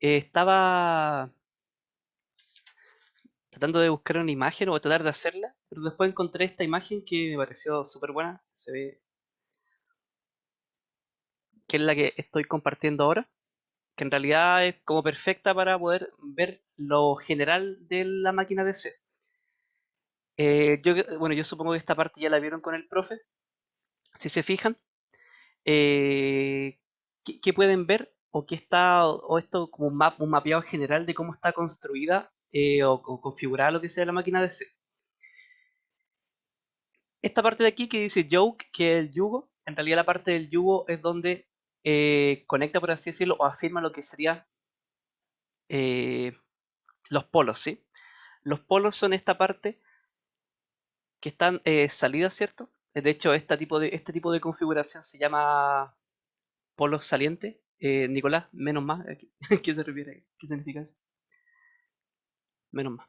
Estaba tratando de buscar una imagen o tratar de hacerla, pero después encontré esta imagen que me pareció súper buena, se ve, que es la que estoy compartiendo ahora, que en realidad es como perfecta para poder ver lo general de la máquina DC. Bueno, yo supongo que esta parte ya la vieron con el profe. Si se fijan, ¿qué pueden ver o qué está, o esto como un mapeado general de cómo está construida o configurada lo que sea la máquina DC? Esta parte de aquí que dice yoke, que es el yugo, en realidad la parte del yugo es donde conecta, por así decirlo, o afirma lo que serían eh, los polos, ¿sí? Los polos son esta parte que están salidas, ¿cierto? De hecho, este tipo de configuración se llama polos saliente. Nicolás, menos más, ¿qué se refiere? ¿Qué significa eso? Menos más.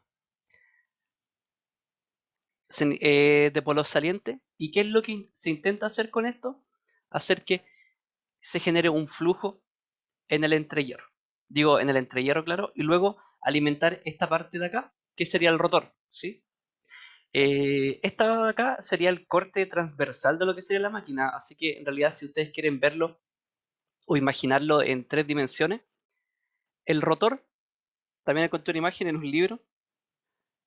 De polos saliente. ¿Y qué es lo que se intenta hacer con esto? Hacer que se genere un flujo en el entrehierro. Digo, en el entrehierro, claro, y luego alimentar esta parte de acá, que sería el rotor, ¿sí? Esta de acá sería el corte transversal de lo que sería la máquina, así que en realidad si ustedes quieren verlo o imaginarlo en 3 dimensiones, el rotor, también encontré una imagen en un libro,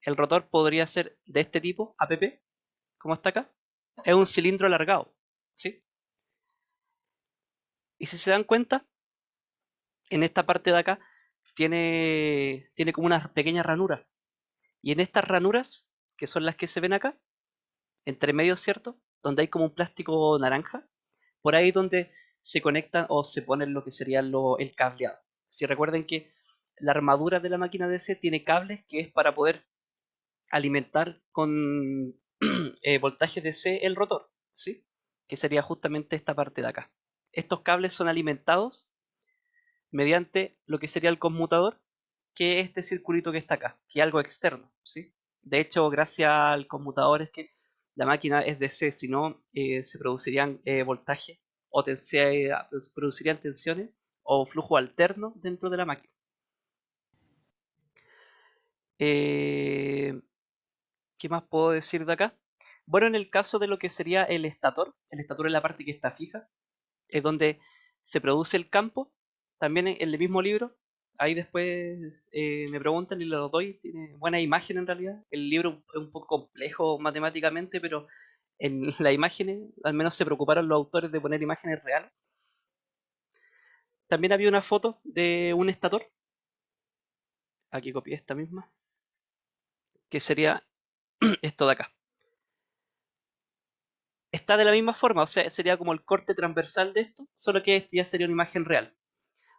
el rotor podría ser de este tipo, APP, como está acá, es un cilindro alargado, ¿sí? Y si se dan cuenta, en esta parte de acá tiene como unas pequeñas ranuras, y en estas ranuras, que son las que se ven acá, entre medio, ¿cierto? Donde hay como un plástico naranja, por ahí donde se conectan o se ponen lo que sería el cableado. Si recuerden que la armadura de la máquina DC tiene cables que es para poder alimentar con voltaje DC el rotor, ¿sí? Que sería justamente esta parte de acá. Estos cables son alimentados mediante lo que sería el conmutador, que es este circulito que está acá, que es algo externo, ¿sí? De hecho, gracias al conmutador es que la máquina es DC, si no se producirían voltaje o se producirían tensiones o flujo alterno dentro de la máquina. Eh, ¿Qué más puedo decir de acá? Bueno, en el caso de lo que sería el estator es la parte que está fija, es donde se produce el campo, también en el mismo libro. Ahí después me preguntan y lo doy, tiene buena imagen en realidad. El libro es un poco complejo matemáticamente, pero en las imágenes, al menos se preocuparon los autores de poner imágenes reales. También había una foto de un estator, aquí copié esta misma, que sería esto de acá. Está de la misma forma, o sea, sería como el corte transversal de esto, solo que este ya sería una imagen real.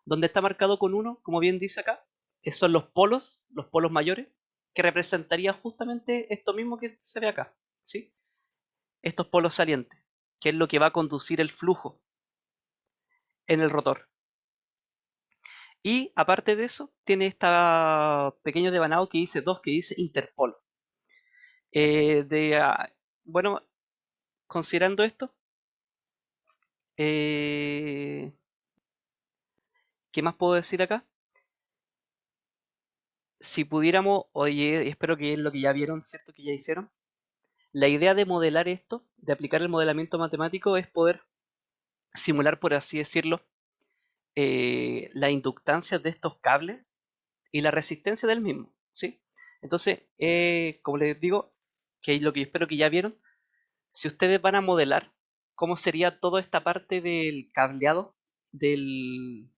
Donde está marcado con uno, como bien dice acá, son los polos mayores, que representaría justamente esto mismo que se ve acá, ¿sí? Estos polos salientes, que es lo que va a conducir el flujo en el rotor. Y aparte de eso, tiene este pequeño devanado que dice 2, que dice interpolo. Eh, de, ah, bueno, considerando esto, eh, ¿qué más puedo decir acá? Si pudiéramos, oye, espero que es lo que ya vieron, ¿cierto? Que ya hicieron. La idea de modelar esto, de aplicar el modelamiento matemático, es poder simular, por así decirlo, la inductancia de estos cables y la resistencia del mismo, ¿sí? Entonces, como les digo, que es lo que espero que ya vieron, si ustedes van a modelar cómo sería toda esta parte del cableado del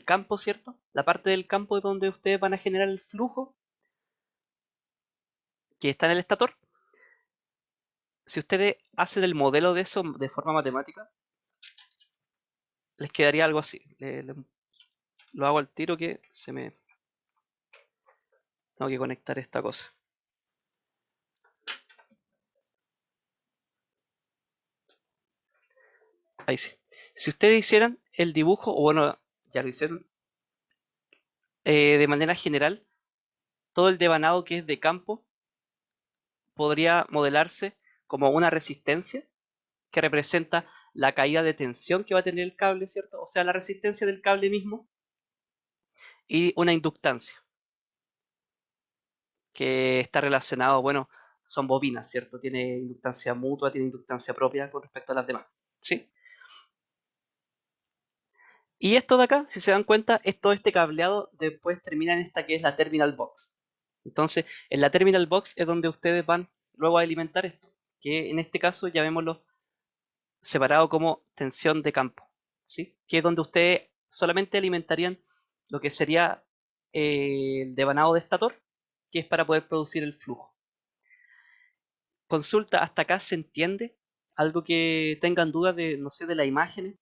campo, ¿cierto? La parte del campo es donde ustedes van a generar el flujo que está en el estator. Si ustedes hacen el modelo de eso de forma matemática, les quedaría algo así. Lo hago al tiro que se me... Tengo que conectar esta cosa. Ahí sí. Si ustedes hicieran el dibujo, o bueno, ya lo hicieron, de manera general, todo el devanado que es de campo podría modelarse como una resistencia que representa la caída de tensión que va a tener el cable, ¿cierto? O sea, la resistencia del cable mismo y una inductancia, que está relacionado, bueno, son bobinas, ¿cierto? Tiene inductancia mutua, tiene inductancia propia con respecto a las demás, ¿sí? Y esto de acá, si se dan cuenta, es todo este cableado, después termina en esta que es la terminal box. Entonces, en la terminal box es donde ustedes van luego a alimentar esto, que en este caso llamémoslo separado como tensión de campo, ¿sí? Que es donde ustedes solamente alimentarían lo que sería el devanado de estator, que es para poder producir el flujo. Consulta, ¿hasta acá se entiende? Algo que tengan dudas de, no sé, de las imágenes.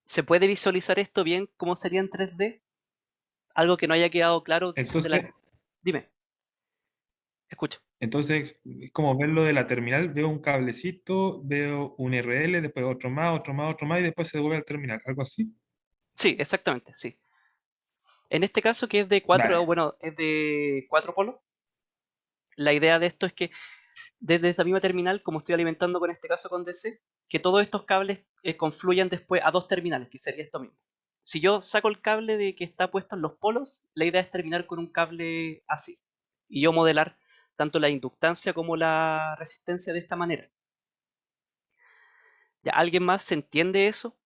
¿Se puede visualizar esto bien? ¿Cómo sería en 3D? Algo que no haya quedado claro quizás de la... Entonces, Dime, escucho. entonces, es como verlo de la terminal, veo un cablecito, veo un RL, después otro más, otro más, otro más, y después se devuelve al terminal, algo así. Sí, exactamente, sí. En este caso que es de cuatro, Dale. bueno, es de cuatro polos, la idea de esto es que desde esta misma terminal, como estoy alimentando con este caso con DC, que todos estos cables confluyan después a dos terminales, que sería esto mismo. Si yo saco el cable de que está puesto en los polos, la idea es terminar con un cable así. Y yo modelar tanto la inductancia como la resistencia de esta manera. ¿Ya alguien más se entiende eso?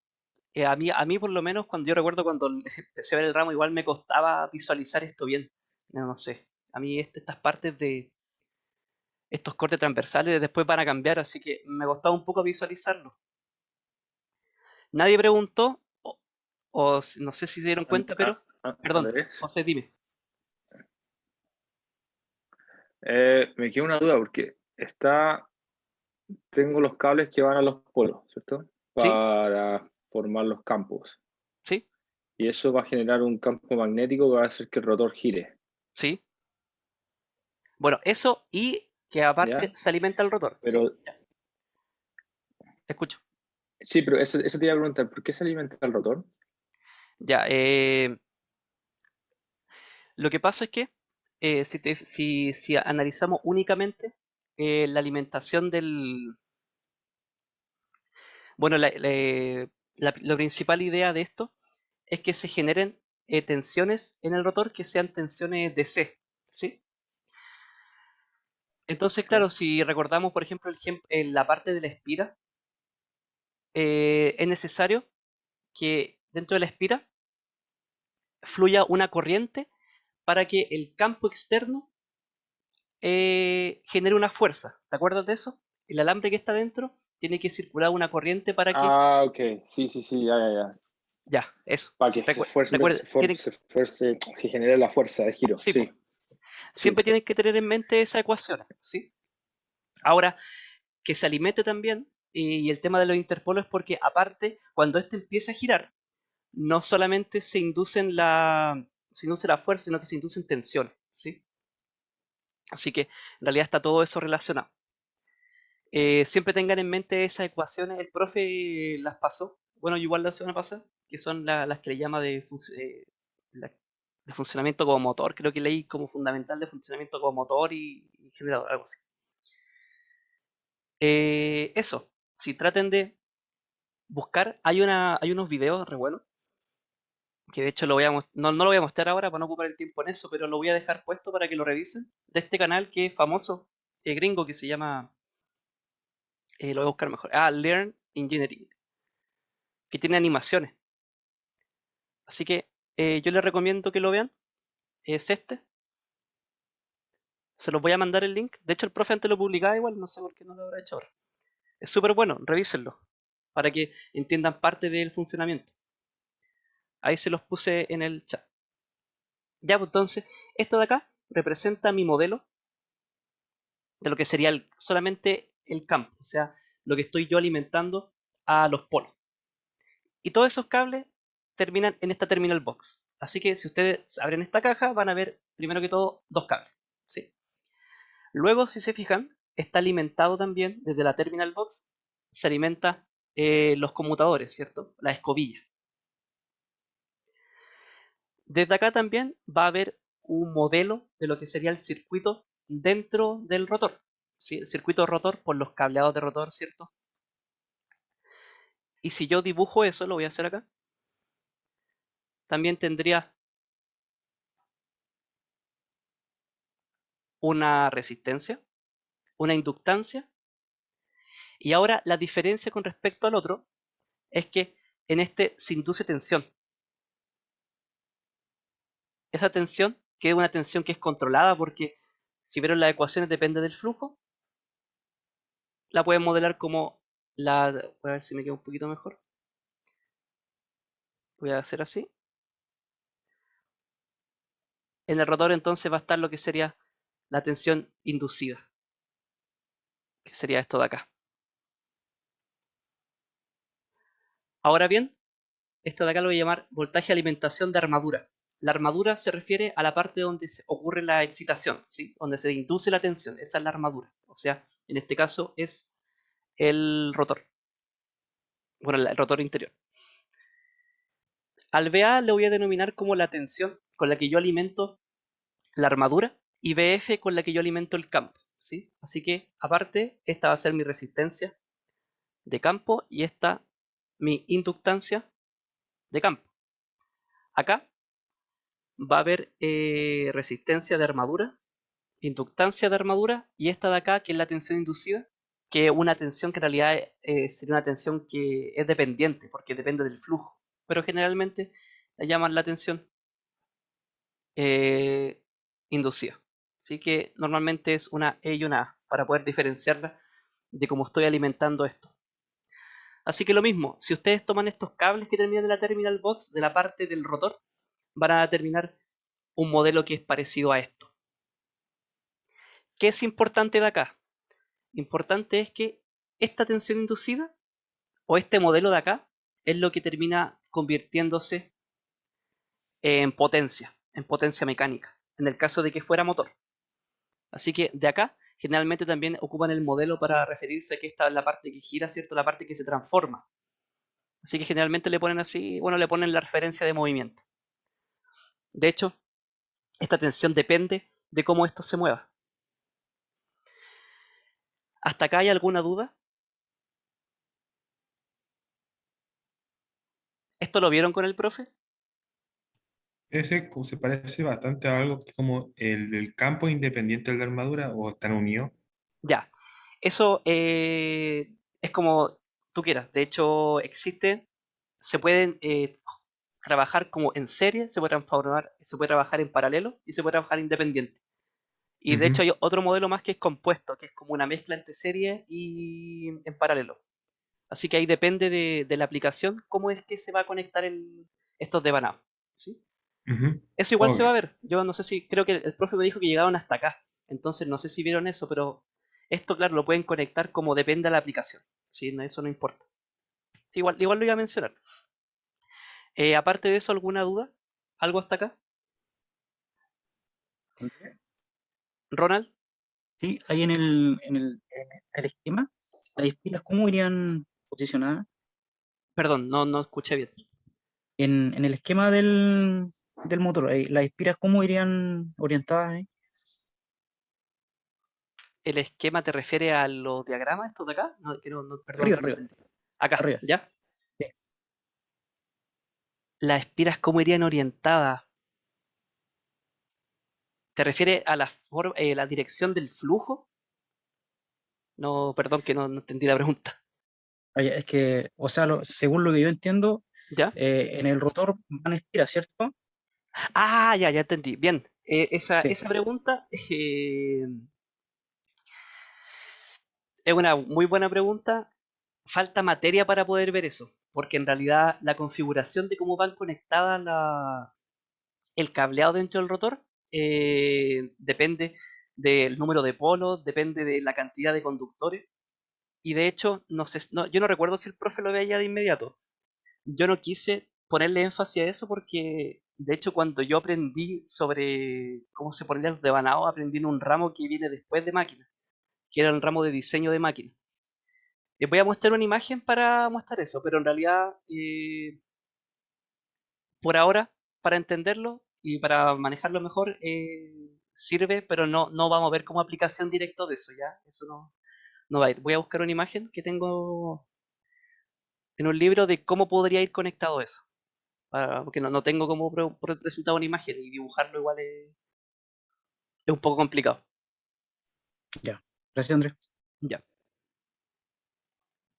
A mí por lo menos, cuando yo recuerdo cuando empecé a ver el ramo, igual me costaba visualizar esto bien. No, no sé. A mí estas partes de estos cortes transversales después van a cambiar, así que me costaba un poco visualizarlo. Nadie preguntó, no sé si se dieron cuenta, pero, perdón, Andrés, José, dime. me queda una duda porque tengo los cables que van a los polos, ¿cierto? ¿Sí? Para formar los campos. ¿Sí? Y eso va a generar un campo magnético que va a hacer que el rotor gire, ¿Sí? Bueno, eso y que aparte ¿ya? se alimenta el rotor. Sí, Pero, ya, escucho. sí, pero eso te iba a preguntar, ¿por qué se alimenta el rotor? Ya, lo que pasa es que si analizamos únicamente la alimentación del... Bueno, la principal idea de esto es que se generen tensiones en el rotor que sean tensiones DC, ¿sí? Entonces, ¿Ya? claro, si recordamos, por ejemplo, en la parte de la espira, es necesario que dentro de la espira fluya una corriente para que el campo externo genere una fuerza. ¿Te acuerdas de eso? El alambre que está dentro tiene que circular una corriente para que... Ah, ok, sí, sí, sí, ya, ya, ya. Ya, eso. Para que se esfuerce, Recuerda, que genere la fuerza de giro, sí, pues, sí, sí. siempre tienes que tener en mente esa ecuación, ¿sí? Ahora, que se alimente también, y el tema de los interpolos es porque aparte, cuando este empieza a girar, no solamente se induce la fuerza, sino que se inducen tensiones, ¿sí? Así que en realidad está todo eso relacionado. Siempre tengan en mente esas ecuaciones, el profe las pasó, bueno, igual la semana pasada, que son las que le llama la- de funcionamiento como motor, creo que leí como fundamental de funcionamiento como motor y generador, algo así. Eso, si traten de buscar, hay unos videos re buenos, que de hecho no lo voy a mostrar ahora para no ocupar el tiempo en eso, pero lo voy a dejar puesto para que lo revisen, de este canal que es famoso, gringo, que se llama, lo voy a buscar mejor, Learn Engineering, que tiene animaciones. Así que yo les recomiendo que lo vean, es este, se los voy a mandar el link, de hecho el profe antes lo publicaba igual, no sé por qué no lo habrá hecho ahora. Es súper bueno, revísenlo, para que entiendan parte del funcionamiento. Ahí se los puse en el chat. Ya, pues entonces, esto de acá representa mi modelo de lo que sería solamente el campo, o sea, lo que estoy yo alimentando a los polos. Y todos esos cables terminan en esta terminal box. Así que si ustedes abren esta caja, van a ver primero que todo dos cables. ¿Sí? Luego, si se fijan, está alimentado también desde la terminal box, se alimenta los conmutadores, ¿cierto? La escobilla. Desde acá también va a haber un modelo de lo que sería el circuito dentro del rotor. ¿Sí? El circuito rotor por los cableados de rotor, ¿cierto? Y si yo dibujo eso, lo voy a hacer acá. también tendría una resistencia, una inductancia, y ahora la diferencia con respecto al otro es que en este se induce tensión. Esa tensión, que es una tensión que es controlada porque si vieron las ecuaciones depende del flujo, la pueden modelar como la... Voy a ver si me queda un poquito mejor. Voy a hacer así. En el rotor entonces va a estar lo que sería la tensión inducida, que sería esto de acá. Ahora bien, esto de acá lo voy a llamar voltaje de alimentación de armadura. La armadura se refiere a la parte donde ocurre la excitación, ¿sí? Donde se induce la tensión. Esa es la armadura. O sea, en este caso es el rotor. Bueno, el rotor interior. Al BA le voy a denominar como la tensión con la que yo alimento la armadura y BF con la que yo alimento el campo, ¿sí? Así que, aparte, esta va a ser mi resistencia de campo y esta mi inductancia de campo. Acá va a haber resistencia de armadura, inductancia de armadura y esta de acá que es la tensión inducida, que es una tensión que en realidad sería una tensión que es dependiente porque depende del flujo, pero generalmente la llaman la tensión eh, inducida. Así que normalmente es una E y una A para poder diferenciarla de cómo estoy alimentando esto. Así que lo mismo, si ustedes toman estos cables que terminan de la terminal box, de la parte del rotor, van a terminar un modelo que es parecido a esto. ¿Qué es importante de acá? Importante es que esta tensión inducida o este modelo de acá es lo que termina convirtiéndose en potencia mecánica, en el caso de que fuera motor. Así que de acá generalmente también ocupan el modelo para referirse a que esta es la parte que gira, ¿cierto? La parte que se transforma. Así que generalmente le ponen así, bueno, le ponen la referencia de movimiento. De hecho, esta tensión depende de cómo esto se mueva. ¿Hasta acá hay alguna duda? ¿Esto lo vieron con el profe? Ese se parece bastante a algo como el del campo independiente de la armadura o están unidos. Ya. Eso es como tú quieras. De hecho, existe, se pueden trabajar como en serie, se puede transformar, se puede trabajar en paralelo y se puede trabajar independiente. Y de hecho Ujú, hay otro modelo más que es compuesto, que es como una mezcla entre serie y en paralelo. Así que ahí depende de la aplicación cómo es que se va a conectar estos devanados. ¿Sí? ujú. Eso igual se Ok. va a ver. Yo no sé si, creo que el profe me dijo que llegaron hasta acá. Entonces no sé si vieron eso, pero esto, claro, lo pueden conectar como depende de la aplicación. ¿Sí? No, eso no importa. Sí, igual lo iba a mencionar. Aparte de eso, ¿alguna duda? ¿Algo hasta acá? Ronald, Sí, ahí en el esquema, las espiras, ¿cómo irían posicionadas? perdón, no escuché bien. En el esquema del motor, ahí, las espiras, ¿cómo irían orientadas ahí? ¿El esquema te refiere a los diagramas estos de acá? No, perdón Arriba, que no arriba, entendí. Acá, arriba. ¿ya? Sí. Las espiras, ¿cómo irían orientadas? ¿Te refiere a la dirección del flujo? No, perdón que no entendí la pregunta. Ah, ya, es que, o sea, según lo que yo entiendo, ¿Ya? en el rotor van espiras, ¿cierto? Ah, ya entendí. Bien, Sí. esa pregunta es una muy buena pregunta. Falta materia para poder ver eso, porque en realidad la configuración de cómo van conectadas el cableado dentro del rotor depende del número de polos, depende de la cantidad de conductores. Y de hecho, no sé, yo no recuerdo si el profe lo veía de inmediato. Yo no quise ponerle énfasis a eso porque, de hecho, cuando yo aprendí sobre cómo se ponían los devanados, aprendí en un ramo que viene después de máquina, que era el ramo de diseño de máquina. Les voy a mostrar una imagen para mostrar eso, pero en realidad, por ahora, para entenderlo y para manejarlo mejor, sirve, pero no vamos a ver como aplicación directo de eso, ¿ya? Eso no va a ir. Voy a buscar una imagen que tengo en un libro de cómo podría ir conectado eso. porque no tengo como representado una imagen y dibujarlo igual es un poco complicado. Gracias, Andrés. Ya.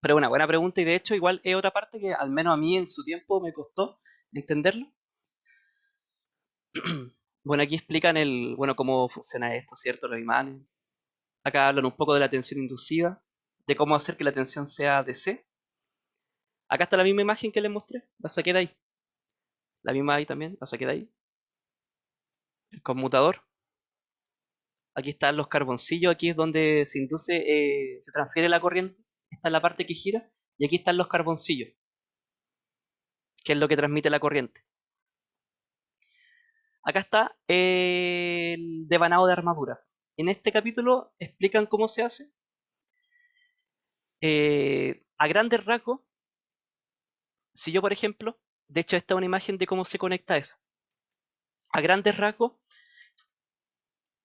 Pero una buena pregunta y de hecho igual es otra parte que al menos a mí en su tiempo me costó entenderlo. Bueno, aquí explican cómo funciona esto, ¿cierto? Los imanes. Acá hablan un poco de la tensión inducida, de cómo hacer que la tensión sea DC. Acá está la misma imagen que les mostré, la saqué de ahí. La misma ahí también, la saqué de ahí. El conmutador. Aquí están los carboncillos, aquí es donde se induce, se transfiere la corriente. Esta es la parte que gira. Y aquí están los carboncillos, que es lo que transmite la corriente. Acá está el devanado de armadura. En este capítulo explican cómo se hace. A grandes rasgos, si yo por ejemplo, de hecho esta es una imagen de cómo se conecta eso. A grandes rasgos,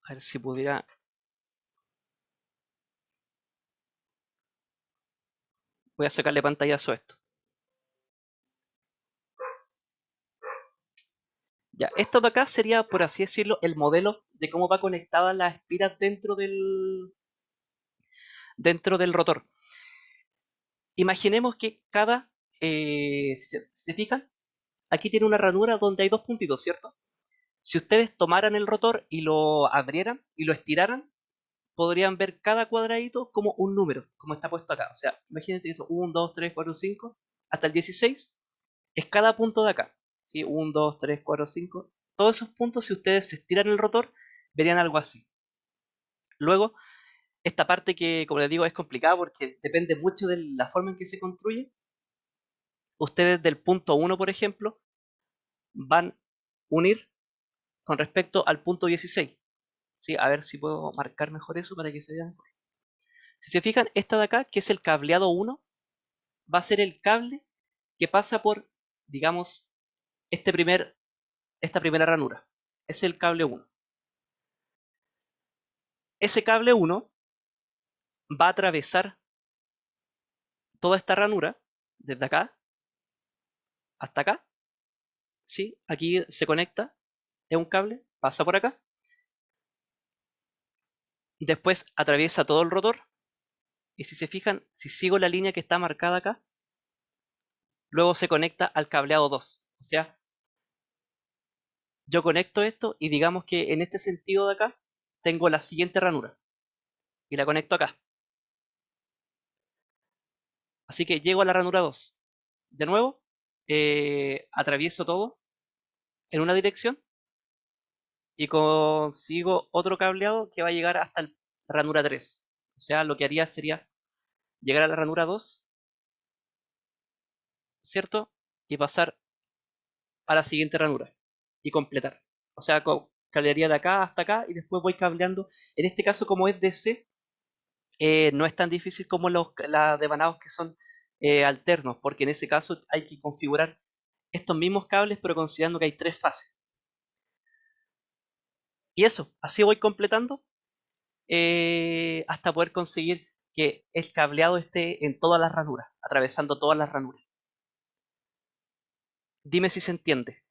a ver si pudiera... Voy a sacarle pantallazo a esto. Ya, esto de acá sería, por así decirlo, el modelo de cómo va conectada las espiras dentro del rotor. Imaginemos que ¿se fijan? Aquí tiene una ranura donde hay dos puntitos, ¿cierto? Si ustedes tomaran el rotor y lo abrieran y lo estiraran, podrían ver cada cuadradito como un número, como está puesto acá. O sea, imagínense eso, 1, 2, 3, 4, 5, hasta el 16 es cada punto de acá. ¿Sí? 1, 2, 3, 4, 5. Todos esos puntos, si ustedes estiran el rotor, verían algo así. Luego, esta parte que, como les digo, es complicada porque depende mucho de la forma en que se construye. Ustedes del punto 1, por ejemplo, van a unir con respecto al punto 16. ¿Sí? A ver si puedo marcar mejor eso para que se vea mejor. Si se fijan, esta de acá, que es el cableado 1, va a ser el cable que pasa por, digamos, esta primera ranura. Es el cable 1. Ese cable 1 va a atravesar toda esta ranura, desde acá hasta acá. ¿Sí? Aquí se conecta, es un cable, pasa por acá. Después atraviesa todo el rotor. Y si se fijan, si sigo la línea que está marcada acá, luego se conecta al cableado 2. O sea, yo conecto esto y digamos que en este sentido de acá tengo la siguiente ranura y la conecto acá. Así que llego a la ranura 2. De nuevo, atravieso todo en una dirección y consigo otro cableado que va a llegar hasta la ranura 3. O sea, lo que haría sería llegar a la ranura 2, ¿cierto? Y pasar a la siguiente ranura y completar. O sea, cablearía de acá hasta acá y después voy cableando. En este caso, como es DC, no es tan difícil como los devanados que son alternos, porque en ese caso hay que configurar estos mismos cables, pero considerando que hay tres fases. Y eso, así voy completando hasta poder conseguir que el cableado esté en todas las ranuras, atravesando todas las ranuras. Dime si se entiende.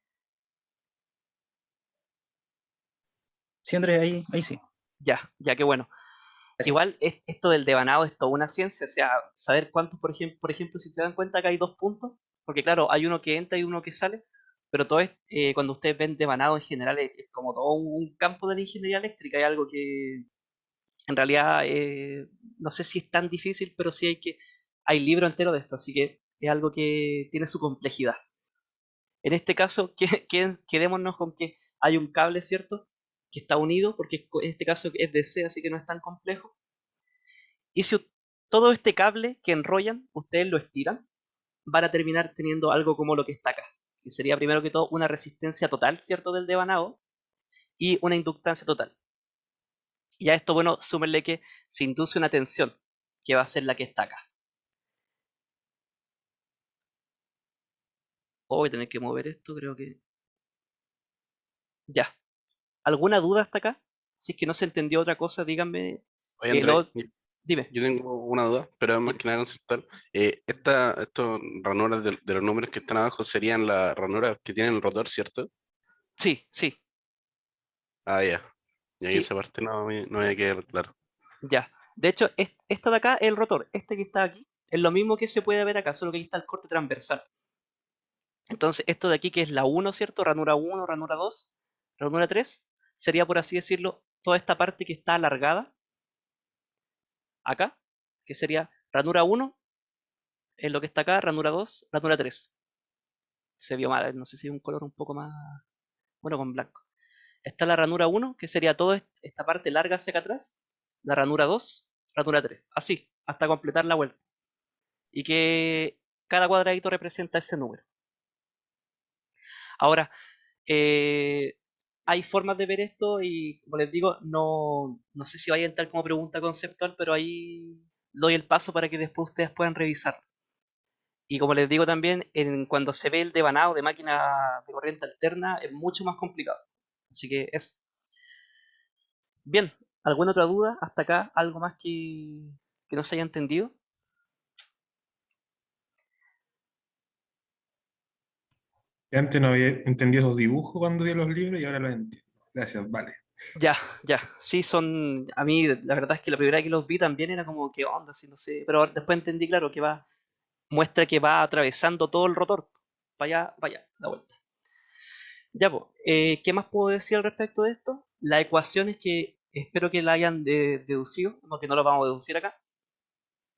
Sí, Andrés, ahí sí. Ya que bueno. Gracias. Igual esto del devanado es toda una ciencia, o sea, saber cuántos, por ejemplo, si se dan cuenta que hay dos puntos, porque claro, hay uno que entra y uno que sale, pero todo es, cuando ustedes ven devanado en general es como todo un campo de la ingeniería eléctrica, hay algo que en realidad no sé si es tan difícil, pero sí hay libro entero de esto, así que es algo que tiene su complejidad. En este caso, quedémonos con que hay un cable, ¿cierto? Que está unido, porque en este caso es DC, así que no es tan complejo. Y si todo este cable que enrollan, ustedes lo estiran, van a terminar teniendo algo como lo que está acá, que sería primero que todo una resistencia total, ¿cierto? Del devanado y una inductancia total. Y a esto, bueno, súmenle que se induce una tensión, que va a ser la que está acá. Voy a tener que mover esto, creo que... Ya. ¿Alguna duda hasta acá? Si es que no se entendió otra cosa, díganme. Oye, Andrés, Dime. Yo tengo una duda, pero es más que nada conceptual. Estos ranuras de los números que están abajo serían las ranuras que tienen el rotor, ¿cierto? Sí, sí, Ah, ya. Y ahí sí, esa parte no me queda claro. ya. De hecho, esta de acá es el rotor. Este que está aquí es lo mismo que se puede ver acá, solo que aquí está el corte transversal. Entonces, esto de aquí que es la 1, ¿cierto? Ranura 1, ranura 2, ranura 3, sería por así decirlo toda esta parte que está alargada acá, que sería ranura 1, es lo que está acá, ranura 2, ranura 3. Se vio mal, no sé si hay un color un poco más, bueno, con blanco. Está la ranura 1, que sería toda esta parte larga hacia acá atrás, la ranura 2, ranura 3, así, hasta completar la vuelta. Y que cada cuadradito representa ese número. Ahora, eh, hay formas de ver esto y, como les digo, no sé si vaya a entrar como pregunta conceptual, pero ahí doy el paso para que después ustedes puedan revisar. Y como les digo también, cuando se ve el devanado de máquina de corriente alterna es mucho más complicado. Así que eso. Bien, ¿alguna otra duda hasta acá? ¿Algo más que no se haya entendido? Que antes no había entendido esos dibujos cuando vi los libros y ahora los entiendo. Gracias, vale. Ya, ya, sí son, a mí la verdad es que la primera vez que los vi también era como, ¿qué onda? Sí, no sé, pero después entendí, claro, que muestra que va atravesando todo el rotor, para allá, la vuelta. Ya, pues, ¿qué más puedo decir al respecto de esto? Las ecuaciones que espero que la hayan deducido, aunque no lo vamos a deducir acá,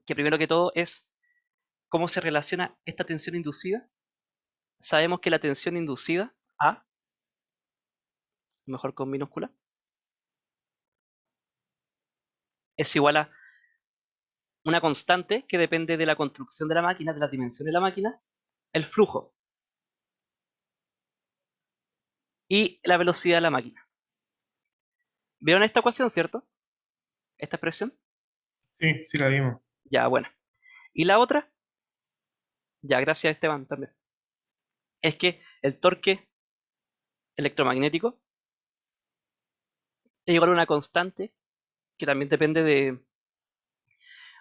que primero que todo es cómo se relaciona esta tensión inducida. Sabemos que la tensión inducida, A, mejor con minúscula, es igual a una constante que depende de la construcción de la máquina, de las dimensiones de la máquina, el flujo y la velocidad de la máquina. ¿Vieron esta ecuación, cierto? Esta expresión. Sí, sí la vimos. Ya, bueno. Y la otra, ya, gracias Esteban también, es que el torque electromagnético es igual a una constante que también depende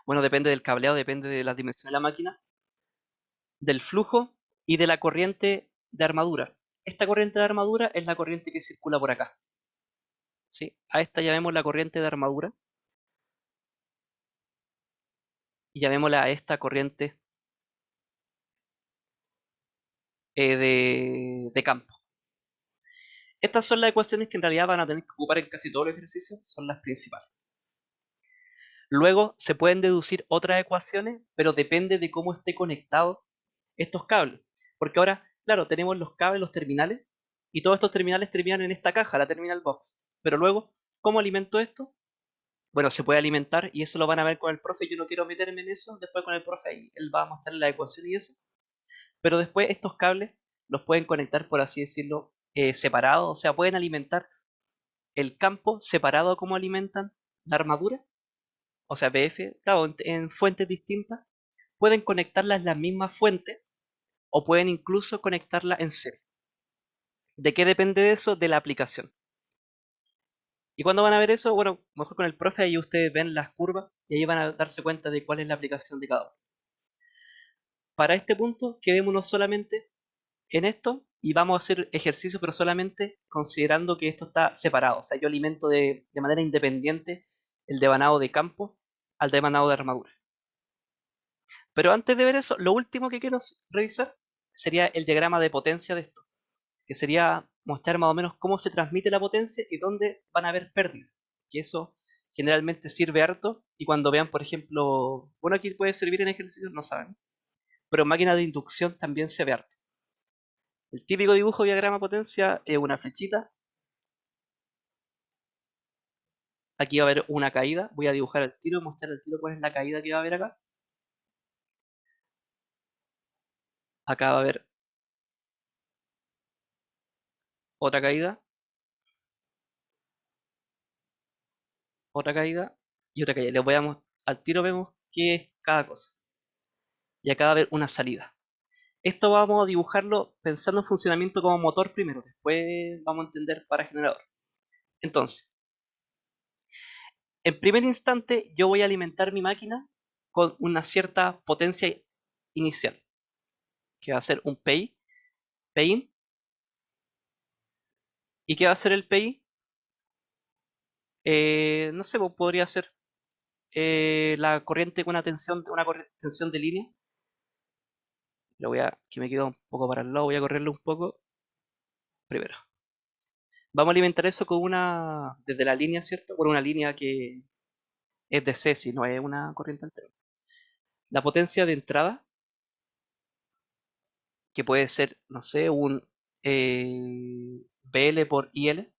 bueno, depende del cableado, depende de las dimensiones de la máquina, del flujo y de la corriente de armadura. Esta corriente de armadura es la corriente que circula por acá. ¿Sí? A esta llamemos la corriente de armadura y llamémosla a esta corriente de campo. Estas son las ecuaciones que en realidad van a tener que ocupar en casi todos los ejercicios, son las principales. Luego se pueden deducir otras ecuaciones, pero depende de cómo esté conectado estos cables. Porque ahora, claro, tenemos los cables, los terminales, y todos estos terminales terminan en esta caja, la terminal box. Pero luego, ¿cómo alimento esto? Bueno, se puede alimentar y eso lo van a ver con el profe. Yo no quiero meterme en eso. Después con el profe ahí él va a mostrar la ecuación y eso. Pero después estos cables los pueden conectar, por así decirlo, separados. O sea, pueden alimentar el campo separado a cómo alimentan la armadura. O sea, PF, claro, en fuentes distintas. Pueden conectarlas en la misma fuente o pueden incluso conectarla en serie. ¿De qué depende de eso? De la aplicación. ¿Y cuándo van a ver eso? Bueno, mejor con el profe, ahí ustedes ven las curvas y ahí van a darse cuenta de cuál es la aplicación de cada uno. Para este punto, quedémonos solamente en esto y vamos a hacer ejercicio, pero solamente considerando que esto está separado. O sea, yo alimento de manera independiente el devanado de campo al devanado de armadura. Pero antes de ver eso, lo último que quiero revisar sería el diagrama de potencia de esto, que sería mostrar más o menos cómo se transmite la potencia y dónde van a haber pérdidas. Que eso generalmente sirve harto y cuando vean, por ejemplo, bueno, aquí puede servir en ejercicios, no saben, pero en máquinas de inducción también se ve harto. El típico dibujo de diagrama potencia es una flechita. Aquí va a haber una caída. Voy a dibujar el tiro, mostrar el tiro cuál es la caída que va a haber acá. Acá va a haber otra caída, otra caída y otra caída. Les voy a mostrar, al tiro vemos qué es cada cosa. Y acá va a haber una salida. Esto vamos a dibujarlo pensando en funcionamiento como motor primero, después vamos a entender para generador. Entonces, En primer instante, yo voy a alimentar mi máquina con una cierta potencia inicial, que va a ser un PI, PIN. ¿Y qué va a hacer el PI? No sé, pues, podría ser la corriente con una tensión de línea. Que me quedo un poco para el lado, voy a correrlo un poco primero. Vamos a alimentar eso con desde la línea, ¿cierto? Por una línea que es DC, si no es una corriente alterna. La potencia de entrada, que puede ser, no sé, un BL por IL,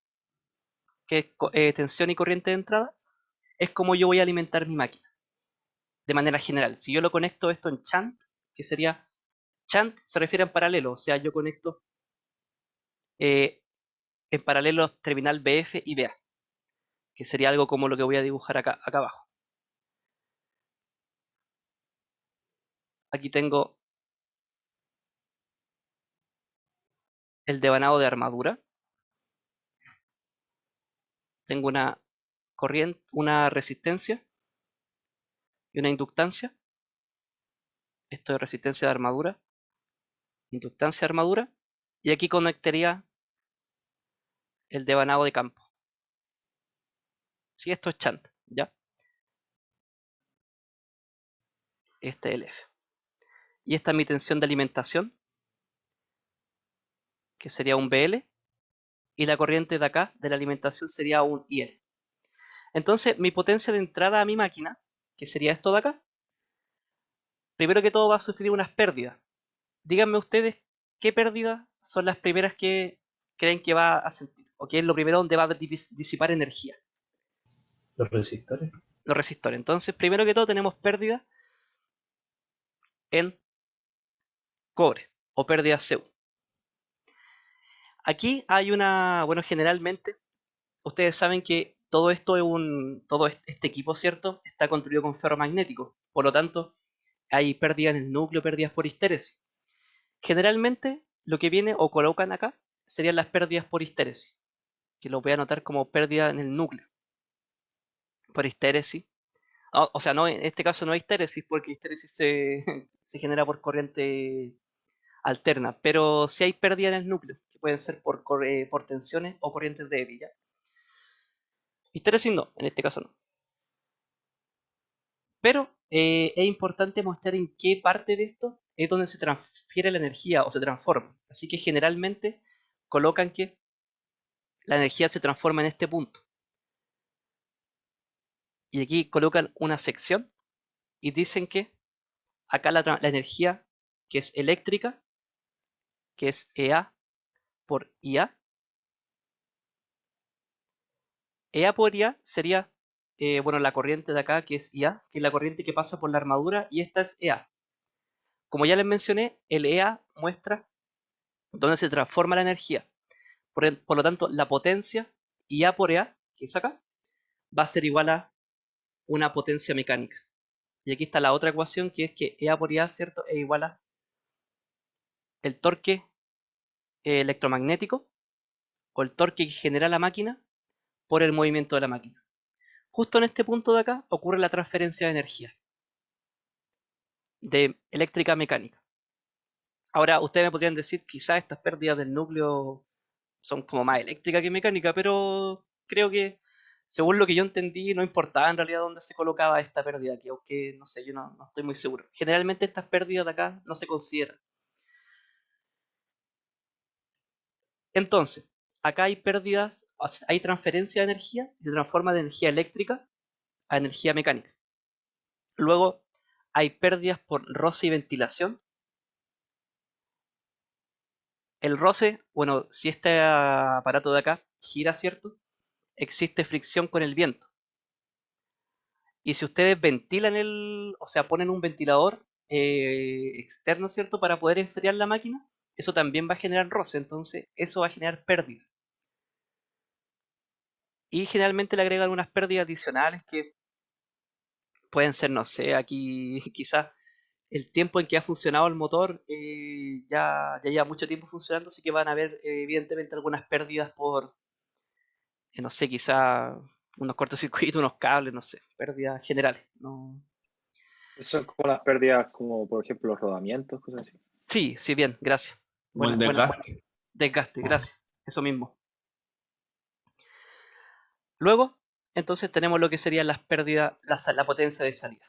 que es tensión y corriente de entrada, es como yo voy a alimentar mi máquina, de manera general. Si yo lo conecto esto en shunt, que sería, shunt se refiere en paralelo, o sea, yo conecto en paralelo terminal BF y BA, que sería algo como lo que voy a dibujar acá abajo. Aquí tengo el devanado de armadura. Tengo una corriente, una resistencia y una inductancia. Esto es resistencia de armadura, inductancia de armadura. Y aquí conectaría el devanado de campo. Si esto es shunt, ¿ya? Este es el F. Y esta es mi tensión de alimentación, que sería un BL. Y la corriente de acá, de la alimentación, sería un IL. Entonces, mi potencia de entrada a mi máquina, que sería esto de acá, primero que todo va a sufrir unas pérdidas. Díganme ustedes qué pérdidas son las primeras que creen que va a sentir, o qué es lo primero donde va a disipar energía. Los resistores. Los resistores. Entonces, primero que todo tenemos pérdidas en cobre o pérdidas CU. Aquí hay bueno, generalmente ustedes saben que todo esto todo este equipo, ¿cierto? Está construido con ferromagnético. Por lo tanto, hay pérdidas en el núcleo, pérdidas por histéresis. Generalmente, lo que viene o colocan acá serían las pérdidas por histéresis, que lo voy a anotar como pérdida en el núcleo. Por histéresis. O sea, no, en este caso no hay histéresis, porque histéresis se genera por corriente alterna, pero sí hay pérdida en el núcleo, que pueden ser por tensiones o corrientes de Eddy, ¿ya? Histéresis no, en este caso no. Pero es importante mostrar en qué parte de esto es donde se transfiere la energía o se transforma. Así que generalmente colocan que la energía se transforma en este punto. Y aquí colocan una sección y dicen que acá la energía que es eléctrica, que es EA por IA. EA por IA sería, bueno, la corriente de acá, que es IA, que es la corriente que pasa por la armadura, y esta es EA. Como ya les mencioné, el EA muestra dónde se transforma la energía. Por lo tanto, la potencia IA por EA, que es acá, va a ser igual a una potencia mecánica. Y aquí está la otra ecuación, que es que EA por IA, ¿cierto?, es igual a el torque electromagnético o el torque que genera la máquina por el movimiento de la máquina. Justo en este punto de acá ocurre la transferencia de energía de eléctrica a mecánica. Ahora, ustedes me podrían decir, quizás estas pérdidas del núcleo son como más eléctrica que mecánica, pero creo que, según lo que yo entendí, no importaba en realidad dónde se colocaba esta pérdida, que aunque, no sé, yo no estoy muy seguro. Generalmente estas pérdidas de acá no se consideran. Entonces, acá hay pérdidas, hay transferencia de energía, se transforma de energía eléctrica a energía mecánica. Luego, hay pérdidas por roce y ventilación. El roce, bueno, si este aparato de acá gira, ¿cierto?, existe fricción con el viento. Y si ustedes ventilan o sea, ponen un ventilador externo, ¿cierto?, para poder enfriar la máquina, eso también va a generar roce, entonces eso va a generar pérdida. Y generalmente le agregan unas pérdidas adicionales que pueden ser, no sé, aquí quizás el tiempo en que ha funcionado el motor ya lleva mucho tiempo funcionando, así que van a haber evidentemente algunas pérdidas por, no sé, quizá unos cortocircuitos, unos cables, no sé, pérdidas generales. No... Son como las pérdidas, como por ejemplo los rodamientos, cosas así. Sí, sí, bien, gracias. Como el Buena. desgaste. Desgaste, gracias. Eso mismo. Luego, entonces tenemos lo que serían las pérdidas, la potencia de salida.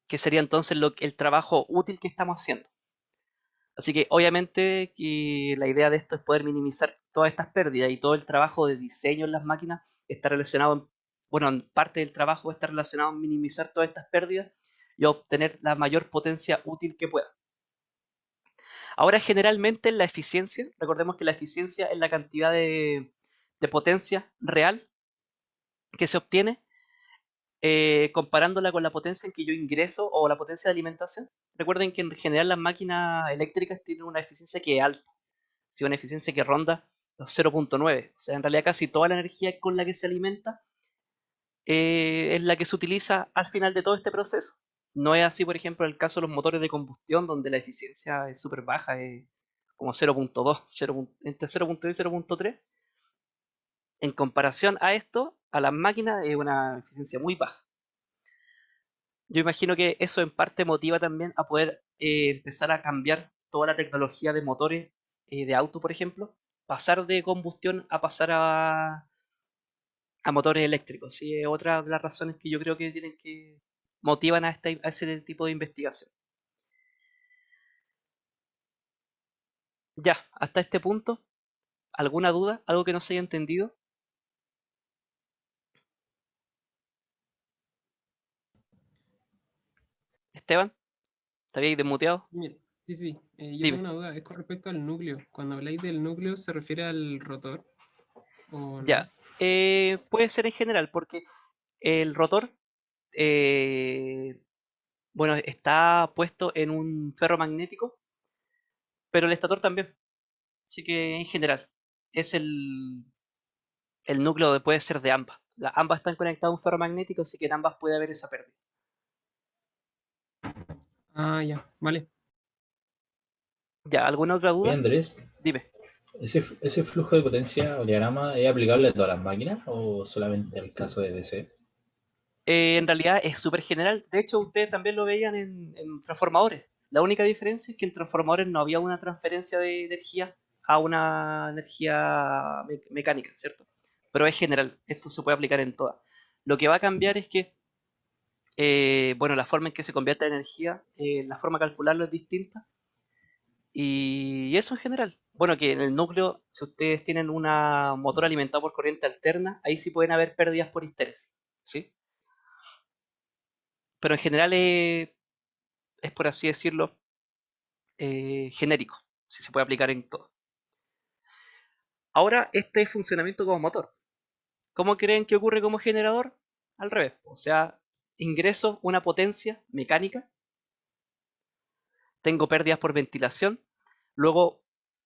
Que sería entonces el trabajo útil que estamos haciendo. Así que obviamente que la idea de esto es poder minimizar todas estas pérdidas y todo el trabajo de diseño en las máquinas está relacionado, bueno, en parte del trabajo está relacionado en minimizar todas estas pérdidas y obtener la mayor potencia útil que pueda. Ahora generalmente la eficiencia, recordemos que la eficiencia es la cantidad de potencia real que se obtiene comparándola con la potencia en que yo ingreso o la potencia de alimentación. Recuerden que en general las máquinas eléctricas tienen una eficiencia que es alta, ¿sí? Una eficiencia que ronda los 0.9. O sea, en realidad casi toda la energía con la que se alimenta es la que se utiliza al final de todo este proceso. No es así, por ejemplo, en el caso de los motores de combustión, donde la eficiencia es súper baja, es como 0.2, entre 0.2 y 0.3. En comparación a esto, a las máquinas es una eficiencia muy baja. Yo imagino que eso en parte motiva también a poder empezar a cambiar toda la tecnología de motores de auto, por ejemplo, pasar de combustión a pasar a motores eléctricos. ¿Sí? Es otra de las razones que yo creo que tienen que motivan a ese tipo de investigación. Ya, hasta este punto, ¿alguna duda? ¿Algo que no se haya entendido? Esteban, ¿te habías desmuteado? Mira, sí, yo Dime. tengo una duda, es con respecto al núcleo. Cuando habláis del núcleo, ¿se refiere al rotor o no? Ya, puede ser en general, porque el rotor, bueno, está puesto en un ferromagnético, pero el estator también. Así que en general, es el núcleo puede ser de ambas. Ambas están conectadas a un ferromagnético, así que en ambas puede haber esa pérdida. Ah, ya, vale. Ya, ¿alguna otra Oye, duda? Andrés, Dime. ¿ese flujo de potencia o diagrama es aplicable a todas las máquinas o solamente al caso de DC? En realidad es súper general. De hecho, ustedes también lo veían en transformadores. La única diferencia es que en transformadores no había una transferencia de energía a una energía mecánica, ¿cierto? Pero es general. Esto se puede aplicar en todas. Lo que va a cambiar es que, bueno, la forma en que se convierte la energía, la forma de calcularlo es distinta. Y eso en general. Bueno, que en el núcleo, si ustedes tienen un motor alimentado por corriente alterna, ahí sí pueden haber pérdidas por histéresis, ¿sí? Pero en general es por así decirlo, genérico, si se puede aplicar en todo. Ahora, este funcionamiento como motor. ¿Cómo creen que ocurre como generador? Al revés. O sea, ingreso una potencia mecánica, tengo pérdidas por ventilación, luego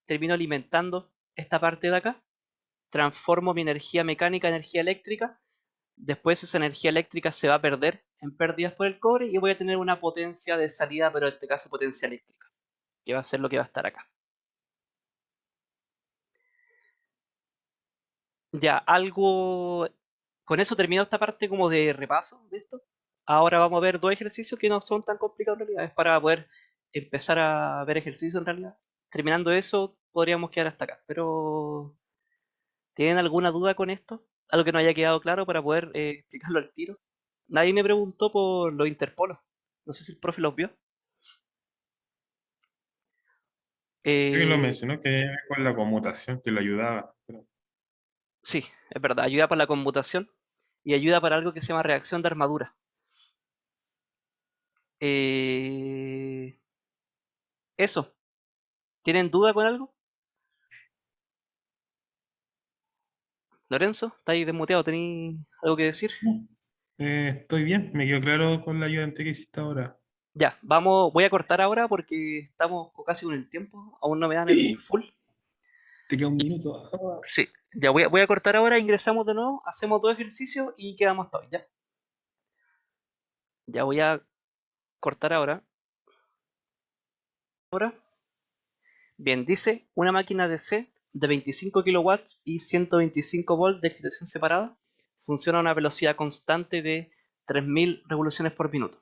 termino alimentando esta parte de acá, transformo mi energía mecánica en energía eléctrica, después esa energía eléctrica se va a perder en pérdidas por el cobre y voy a tener una potencia de salida, pero en este caso potencia eléctrica, que va a ser lo que va a estar acá. Ya, algo... Con eso termino esta parte como de repaso de esto. Ahora vamos a ver dos ejercicios que no son tan complicados en realidad. Es para poder empezar a ver ejercicios en realidad. Terminando eso, podríamos quedar hasta acá. Pero, ¿tienen alguna duda con esto? Algo que no haya quedado claro para poder explicarlo al tiro. Nadie me preguntó por los interpolos. No sé si el profe los vio. Creo que lo Eh, mencionó que tenía que ver con la conmutación, que lo ayudaba. Pero sí, es verdad. Ayuda para la conmutación y ayuda para algo que se llama reacción de armadura. Eso. ¿Tienen duda con algo? Lorenzo, ¿estáis desmuteado? ¿Tenéis algo que decir? estoy bien, me quedó claro con la ayudante que hiciste ahora. Ya, vamos, voy a cortar ahora porque estamos casi con el tiempo. Aún no me dan el full. Te queda un minuto. Sí, ya voy a cortar ahora, ingresamos de nuevo, hacemos dos ejercicios y quedamos todos, ¿ya? Ya voy a cortar ahora. Ahora. Bien, dice, una máquina DC de 25 kilowatts y 125 volts de excitación separada funciona a una velocidad constante de 3000 revoluciones por minuto,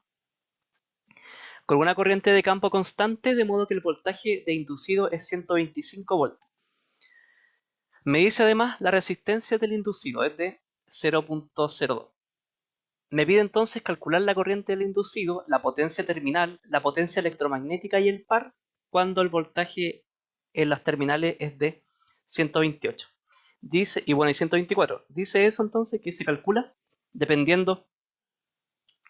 con una corriente de campo constante, de modo que el voltaje de inducido es 125 volts. Me dice además la resistencia del inducido es de 0.02. Me pide entonces calcular la corriente del inducido, la potencia terminal, la potencia electromagnética y el par cuando el voltaje en las terminales es de 128. Dice, y bueno, y 124. Dice eso entonces que se calcula dependiendo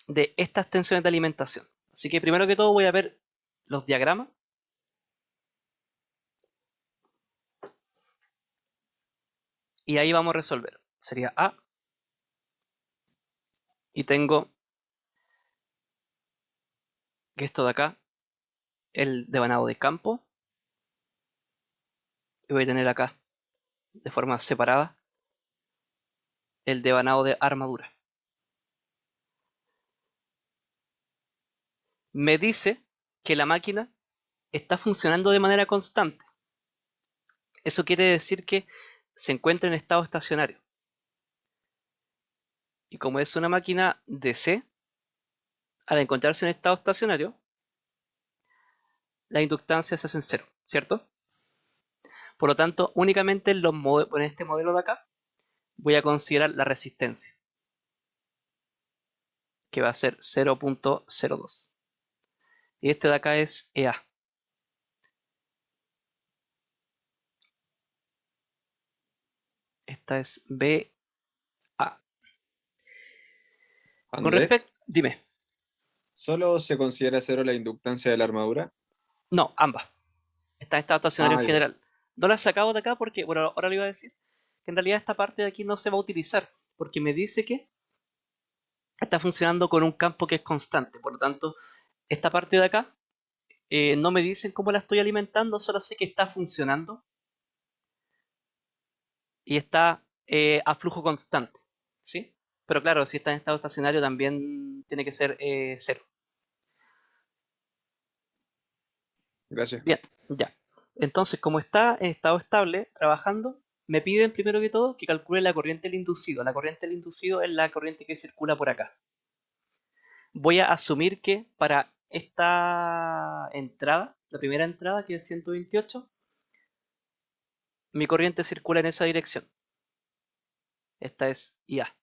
de estas tensiones de alimentación. Así que primero que todo voy a ver los diagramas. Y ahí vamos a resolver. Sería A. Y tengo que esto de acá, el devanado de campo. Y voy a tener acá, de forma separada, el devanado de armadura. Me dice que la máquina está funcionando de manera constante. Eso quiere decir que se encuentra en estado estacionario. Y como es una máquina DC, al encontrarse en estado estacionario, las inductancias se hacen cero, ¿cierto? Por lo tanto, únicamente en este modelo de acá voy a considerar la resistencia, que va a ser 0.02. Y este de acá es EA. Esta es BA. Con Andrés, respecto, dime, ¿solo se considera cero la inductancia de la armadura? no, ambas. Está en estado estacionario en Ya. general. No la he sacado de acá porque, bueno, ahora le iba a decir que en realidad esta parte de aquí no se va a utilizar, porque me dice que está funcionando con un campo que es constante. Por lo tanto, esta parte de acá no me dicen cómo la estoy alimentando, solo sé que está funcionando y está a flujo constante, ¿sí? Pero claro, si está en estado estacionario también tiene que ser cero. Gracias. Bien, ya. Entonces, como está en estado estable, trabajando, me piden primero que todo que calcule la corriente del inducido. La corriente del inducido es la corriente que circula por acá. Voy a asumir que para esta entrada, la primera entrada que es 128, mi corriente circula en esa dirección. Esta es IA.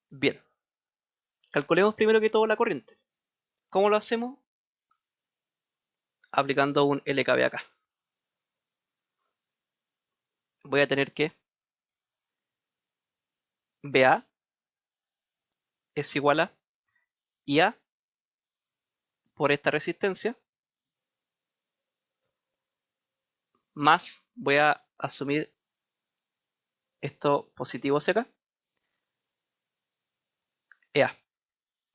Bien. Calculemos primero que todo la corriente. ¿Cómo lo hacemos? Aplicando un LKB acá. Voy a tener que BA es igual a IA por esta resistencia, más voy a asumir esto positivo hacia acá, EA.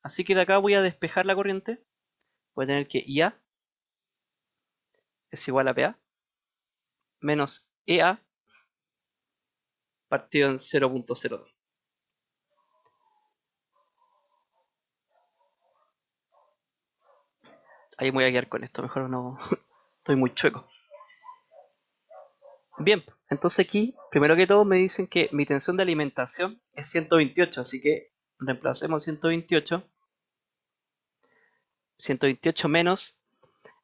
Así que de acá voy a despejar la corriente. Voy a tener que IA es igual a PA menos EA partido en 0.02. Ahí me voy a quedar con esto, mejor no estoy muy chueco. Bien, entonces aquí, primero que todo me dicen que mi tensión de alimentación es 128, así que reemplacemos 128. 128 menos,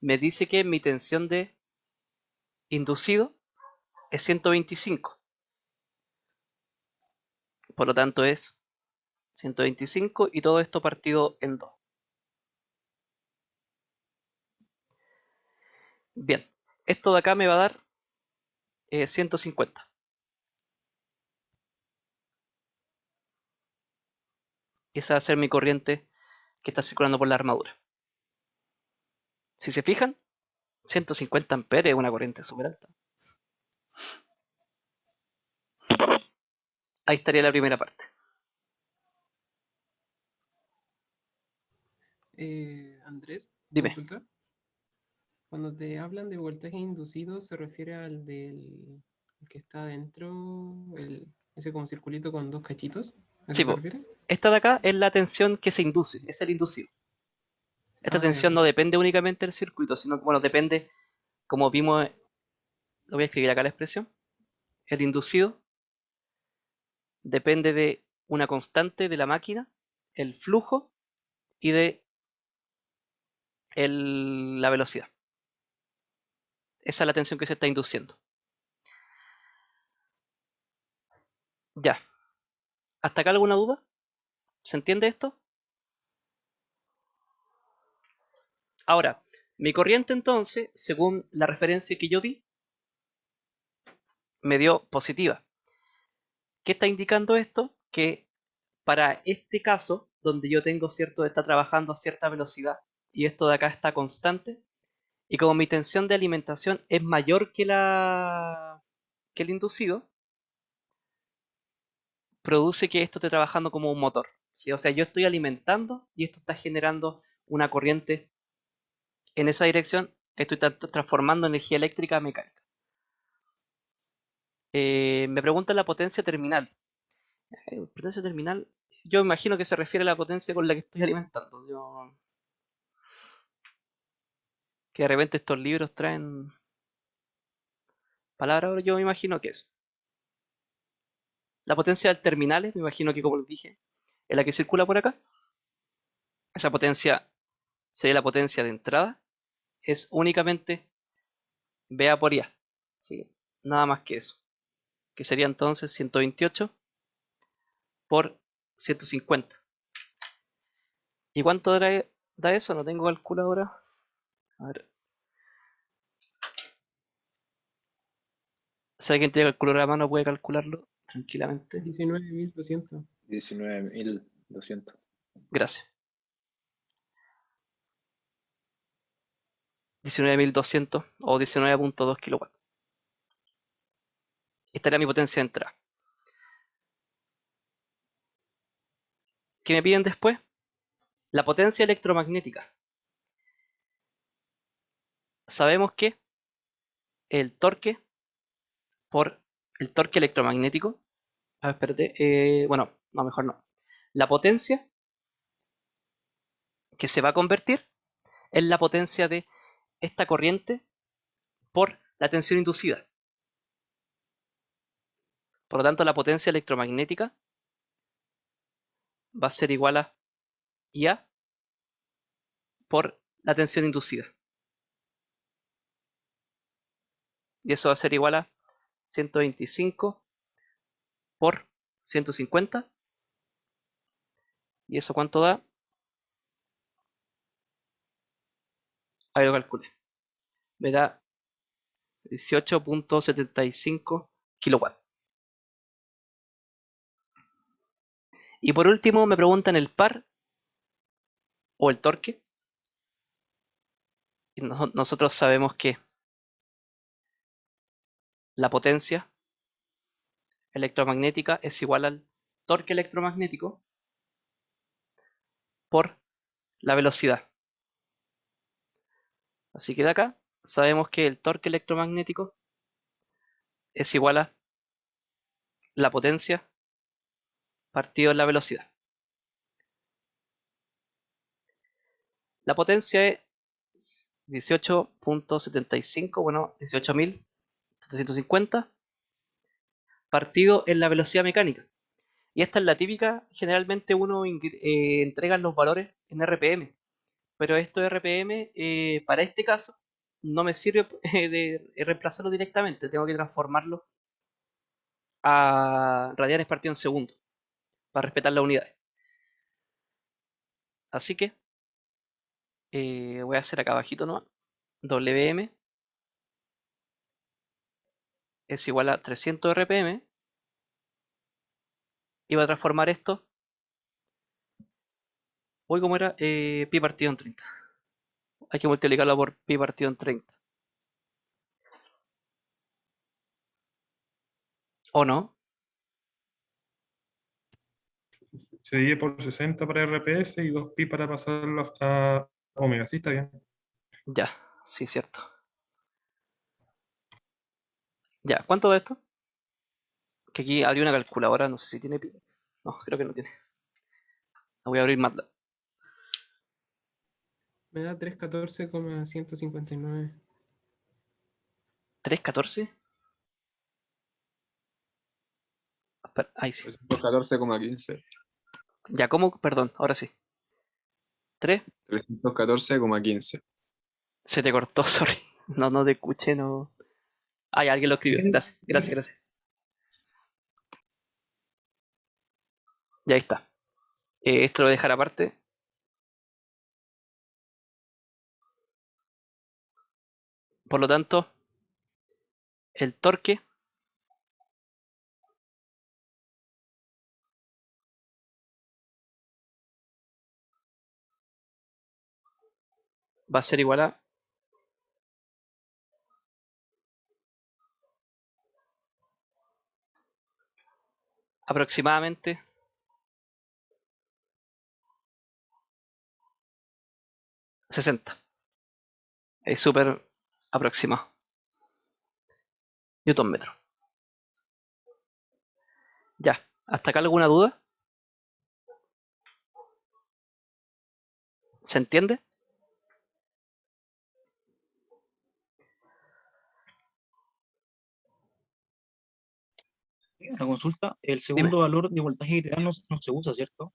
me dice que mi tensión de inducido es 125. Por lo tanto es 125 y todo esto partido en 2. Bien, esto de acá me va a dar 150. Y esa va a ser mi corriente que está circulando por la armadura. Si se fijan, 150 amperes es una corriente súper alta. Ahí estaría la primera parte. Andrés, Dime. consulta. Cuando te hablan de voltaje inducido, ¿se refiere al del el que está adentro, ese como circulito con dos cachitos? ¿A Sí, eso se po. refiere? Esta de acá es la tensión que se induce, es el inducido. Esta tensión Ya. no depende únicamente del circuito, sino que, bueno, depende como vimos, lo voy a escribir acá la expresión, el inducido depende de una constante de la máquina, el flujo y de la velocidad. Esa es la tensión que se está induciendo. Ya. ¿Hasta acá alguna duda? ¿Se entiende esto? Ahora, mi corriente entonces, según la referencia que yo di, me dio positiva. ¿Qué está indicando esto? Que para este caso, donde yo tengo cierto, está trabajando a cierta velocidad y esto de acá está constante, y como mi tensión de alimentación es mayor que el inducido, produce que esto esté trabajando como un motor, ¿sí? O sea, yo estoy alimentando y esto está generando una corriente en esa dirección, estoy transformando energía eléctrica a mecánica. Me preguntan la potencia terminal. Potencia terminal, yo imagino que se refiere a la potencia con la que estoy alimentando. Que de repente estos libros traen palabras, yo me imagino que es. La potencia del terminales, me imagino que como les dije, es la que circula por acá. Esa potencia sería la potencia de entrada. Es únicamente VA por IA. ¿Sí? Nada más que eso. Que sería entonces 128 por 150. ¿Y cuánto da eso? No tengo calculadora. A ver. Si alguien tiene calculadora a mano puede calcularlo tranquilamente. 19.200. 19.200. Gracias. 19.200 o 19.2 kilowatts. Esta era mi potencia de entrada. ¿Qué me piden después? La potencia electromagnética. Sabemos que el torque por el torque electromagnético. A ver, espérate. Bueno, no, mejor no. La potencia que se va a convertir es la potencia de esta corriente por la tensión inducida. Por lo tanto, la potencia electromagnética va a ser igual a IA por la tensión inducida. Y eso va a ser igual a 125 por 150. ¿Y eso cuánto da? Ahí lo calculé. Me da 18.75 kilowatts. Y por último me preguntan el par o el torque. Y nosotros sabemos que la potencia electromagnética es igual al torque electromagnético por la velocidad. Así que de acá sabemos que el torque electromagnético es igual a la potencia partido en la velocidad. La potencia es 18.75, bueno, 18.750 partido en la velocidad mecánica. Y esta es la típica, generalmente uno entrega los valores en RPM, pero esto de RPM para este caso no me sirve de reemplazarlo directamente, tengo que transformarlo a radianes partido en segundo para respetar las unidades. Así que voy a hacer acá abajito, ¿no? WM es igual a 300 RPM y voy a transformar esto. Hoy como era pi partido en 30. Hay que multiplicarlo por pi partido en 30. ¿O no? Se divide por 60 para RPS y 2pi para pasarlo a Omega. Sí, está bien. Ya, sí, cierto. Ya, ¿cuánto da esto? Que aquí abrí una calculadora, no sé si tiene pi. No, creo que no tiene. La voy a abrir MATLAB. Me da 314,159. 314. Espera, ahí sí. 314,15. Ya, ¿cómo? Perdón, ahora sí. 3. 314,15. Se te cortó, sorry. No te escuché, no. Ah, ya, alguien lo escribió. Gracias. Ya ahí está. Esto lo voy a dejar aparte. Por lo tanto, el torque va a ser igual a aproximadamente 60. Es súper aproximado. Newton metro. Ya, ¿hasta acá alguna duda? ¿Se entiende? Una consulta, el segundo valor de voltaje que te dan no se usa, ¿cierto?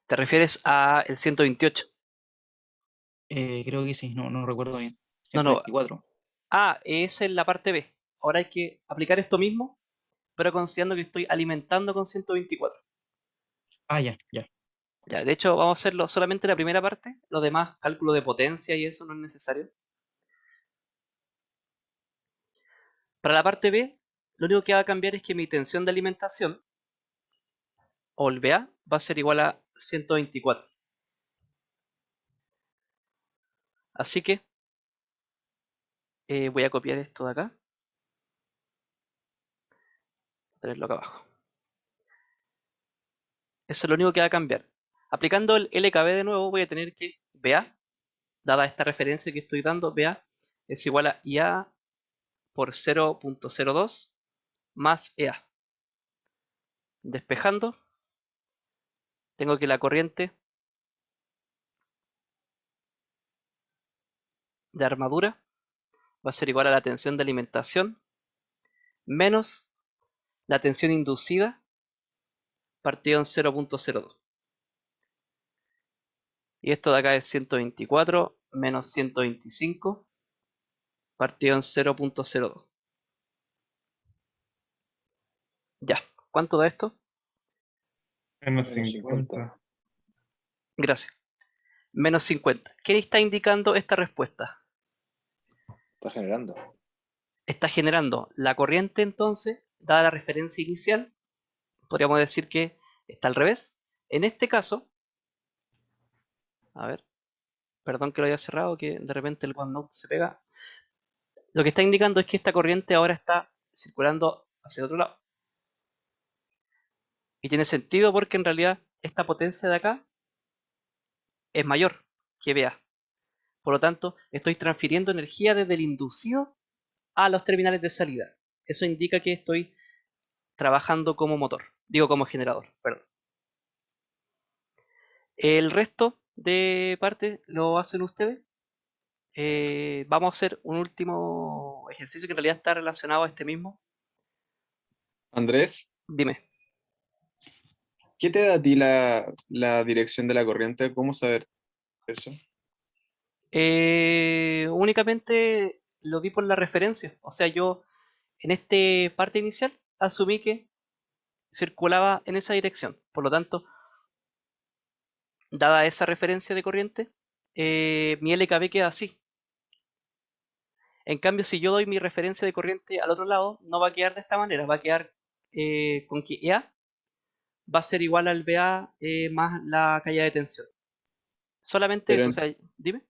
¿Te refieres a el 128? Creo que sí, no recuerdo bien. No, 124. esa es la parte B. Ahora hay que aplicar esto mismo, pero considerando que estoy alimentando con 124. Ah, ya. Ya, de hecho, vamos a hacerlo solamente la primera parte. Lo demás, cálculo de potencia y eso no es necesario. Para la parte B, lo único que va a cambiar es que mi tensión de alimentación, o el BA, va a ser igual a 124. Así que voy a copiar esto de acá. Tenerlo acá abajo. Eso es lo único que va a cambiar. Aplicando el LKB de nuevo, voy a tener que BA, dada esta referencia que estoy dando, BA es igual a IA por 0.02 más EA. Despejando, tengo que la corriente de armadura va a ser igual a la tensión de alimentación menos la tensión inducida partido en 0.02. Y esto de acá es 124 menos 125 partido en 0.02. Ya, ¿cuánto da esto? Menos Menos 50. Gracias. Menos 50. ¿Qué está indicando esta respuesta? Está generando. Está generando la corriente entonces, dada la referencia inicial, podríamos decir que está al revés. En este caso, a ver, perdón que lo haya cerrado, que de repente el OneNote se pega. Lo que está indicando es que esta corriente ahora está circulando hacia el otro lado. Y tiene sentido porque en realidad esta potencia de acá es mayor que BA. Por lo tanto, estoy transfiriendo energía desde el inducido a los terminales de salida. Eso indica que estoy trabajando como motor, digo como generador, perdón. El resto de parte lo hacen ustedes. Vamos a hacer un último ejercicio que en realidad está relacionado a este mismo. Andrés, Dime. ¿qué te da a ti la dirección de la corriente? ¿Cómo saber eso? Únicamente lo di por la referencia. O sea, yo en esta parte inicial asumí que circulaba en esa dirección. Por lo tanto, dada esa referencia de corriente, mi LKB queda así. En cambio, si yo doy mi referencia de corriente al otro lado, no va a quedar de esta manera. Va a quedar con que EA va a ser igual al BA más la caída de tensión. Solamente Pero eso. O sea, dime.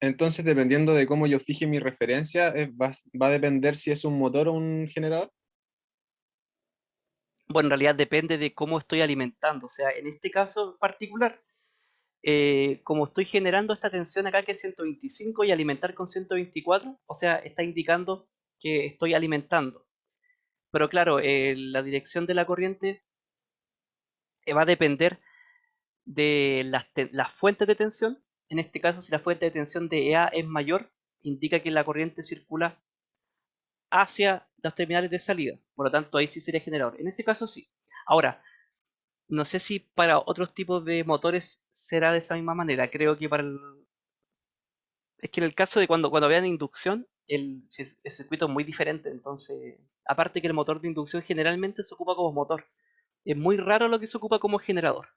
entonces, dependiendo de cómo yo fije mi referencia, va a depender si es un motor o un generador. Bueno, en realidad depende de cómo estoy alimentando. O sea, en este caso en particular, como estoy generando esta tensión acá que es 125 y alimentar con 124, o sea, está indicando que estoy alimentando. Pero claro, la dirección de la corriente va a depender de las fuentes de tensión. En este caso, si la fuente de tensión de EA es mayor, indica que la corriente circula hacia los terminales de salida. Por lo tanto, ahí sí sería generador. En ese caso sí. Ahora, no sé si para otros tipos de motores será de esa misma manera. Creo que es que en el caso de cuando vean inducción, el circuito es muy diferente. Entonces, aparte que el motor de inducción generalmente se ocupa como motor. Es muy raro lo que se ocupa como generador.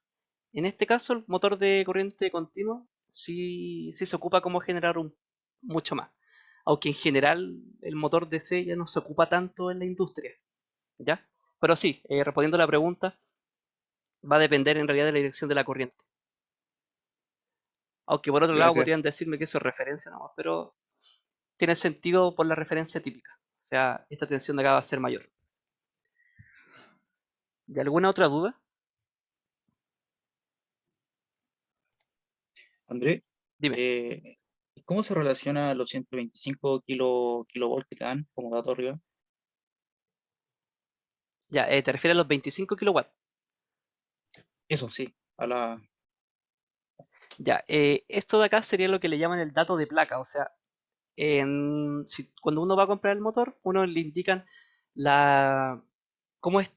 En este caso, el motor de corriente continua sí se ocupa como generador mucho más. Aunque en general el motor DC ya no se ocupa tanto en la industria. ¿Ya? Pero sí, respondiendo a la pregunta, va a depender en realidad de la dirección de la corriente. Aunque por otro lado Gracias. podrían decirme que eso es referencia nomás, pero tiene sentido por la referencia típica. O sea, esta tensión de acá va a ser mayor. ¿De alguna otra duda? André, Dime. ¿cómo se relaciona los 125 kilovolts que te dan como dato arriba? Ya, ¿te refieres a los 25 kilowatts? Eso sí, Ya, esto de acá sería lo que le llaman el dato de placa. O sea, cuando uno va a comprar el motor, uno le indican cómo es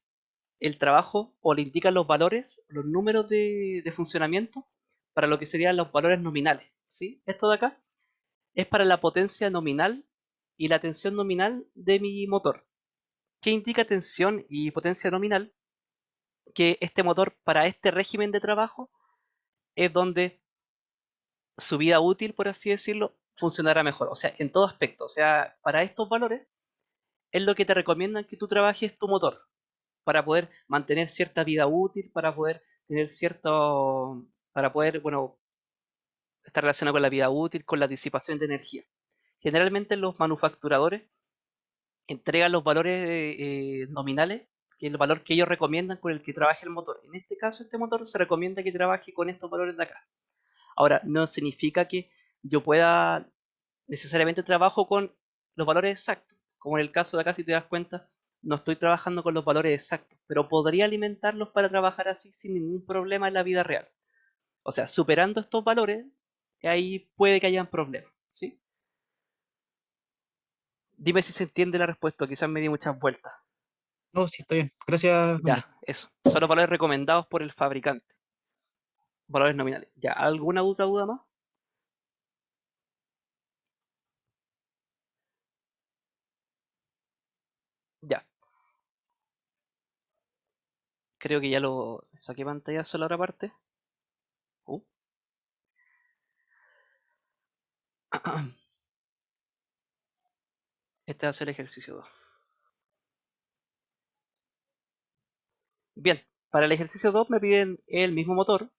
el trabajo o le indican los valores, los números de funcionamiento para lo que serían los valores nominales. ¿Sí? Esto de acá es para la potencia nominal y la tensión nominal de mi motor. ¿Qué indica tensión y potencia nominal? Que este motor para este régimen de trabajo es donde su vida útil, por así decirlo, funcionará mejor. O sea, en todo aspecto. O sea, para estos valores es lo que te recomiendan que tú trabajes tu motor para poder mantener cierta vida útil, para poder tener para poder, bueno, estar relacionado con la vida útil, con la disipación de energía. Generalmente los manufacturadores entregan los valores nominales, que es el valor que ellos recomiendan con el que trabaje el motor. En este caso, este motor se recomienda que trabaje con estos valores de acá. Ahora, no significa que yo pueda necesariamente trabajo con los valores exactos. Como en el caso de acá, si te das cuenta, no estoy trabajando con los valores exactos, pero podría alimentarlos para trabajar así sin ningún problema en la vida real. O sea, superando estos valores, ahí puede que hayan problemas, ¿sí? Dime si se entiende la respuesta, quizás me di muchas vueltas. no, sí, está bien. Gracias, André. Ya, eso. Son los valores recomendados por el fabricante. Valores nominales. Ya, ¿alguna otra duda más? Ya. Creo que ya lo saqué pantallazo a la otra parte. Uh. Este va a ser el ejercicio 2. Bien, para el ejercicio 2 me piden el mismo motor.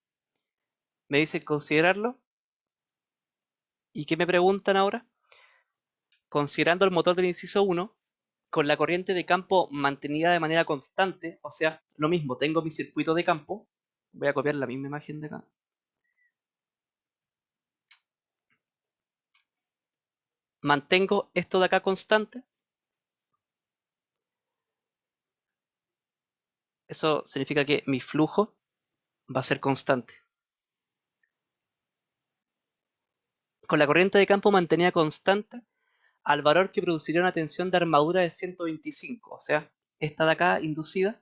Me dicen considerarlo. ¿Y qué me preguntan ahora? Considerando el motor del inciso 1, con la corriente de campo mantenida de manera constante, o sea, lo mismo, tengo mi circuito de campo. Voy a copiar la misma imagen de acá. Mantengo esto de acá constante. Eso significa que mi flujo va a ser constante. Con la corriente de campo mantenida constante al valor que produciría una tensión de armadura de 125, o sea, esta de acá inducida,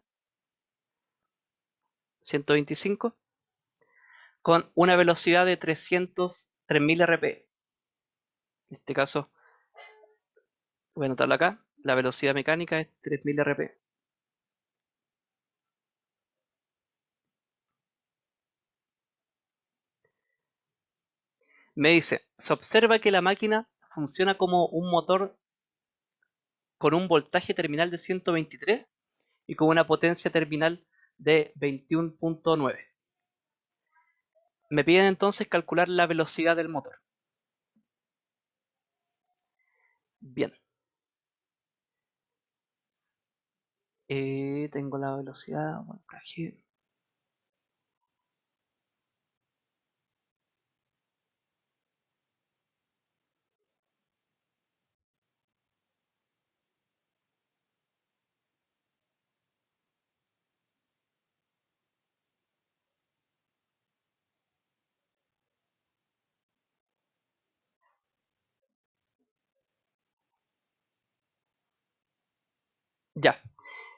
125, con una velocidad de 3000 RPM. En este caso, voy a anotarlo acá, la velocidad mecánica es 3000 RPM. Me dice, se observa que la máquina funciona como un motor con un voltaje terminal de 123 y con una potencia terminal de 21.9. Me piden entonces calcular la velocidad del motor. Bien. Tengo la velocidad, voltaje.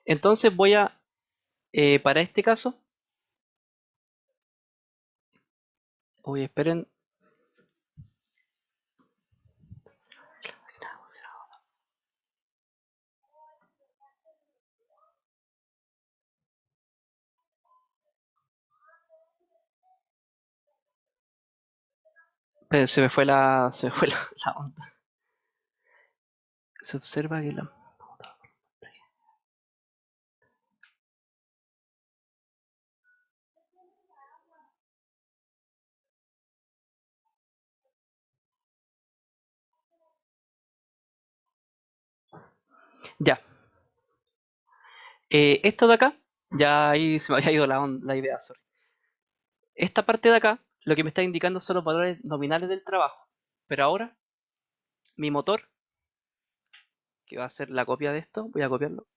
Entonces voy a, para este caso, uy, esperen. Esperen, se me fue la onda. Se observa que la... Ya. Esto de acá, ya ahí se me había ido la idea, sorry. Esta parte de acá, lo que me está indicando son los valores nominales del trabajo. Pero ahora, mi motor, que va a ser la copia de esto, voy a copiarlo.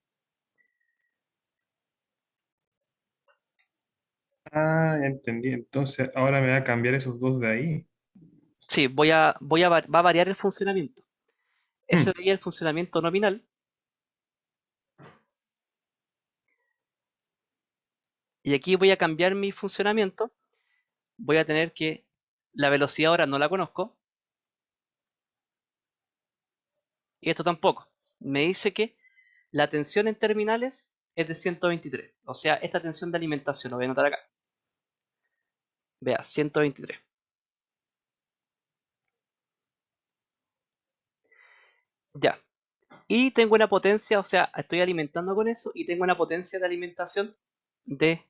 Ah, ya entendí. Entonces, ahora me va a cambiar esos dos de ahí. Sí, va a variar el funcionamiento. Ese Mm. sería el funcionamiento nominal. Y aquí voy a cambiar mi funcionamiento. Voy a tener que la velocidad ahora no la conozco. Y esto tampoco. Me dice que la tensión en terminales es de 123. O sea, esta tensión de alimentación, lo voy a anotar acá. Vea, 123. Ya. Y tengo una potencia, o sea, estoy alimentando con eso y tengo una potencia de alimentación de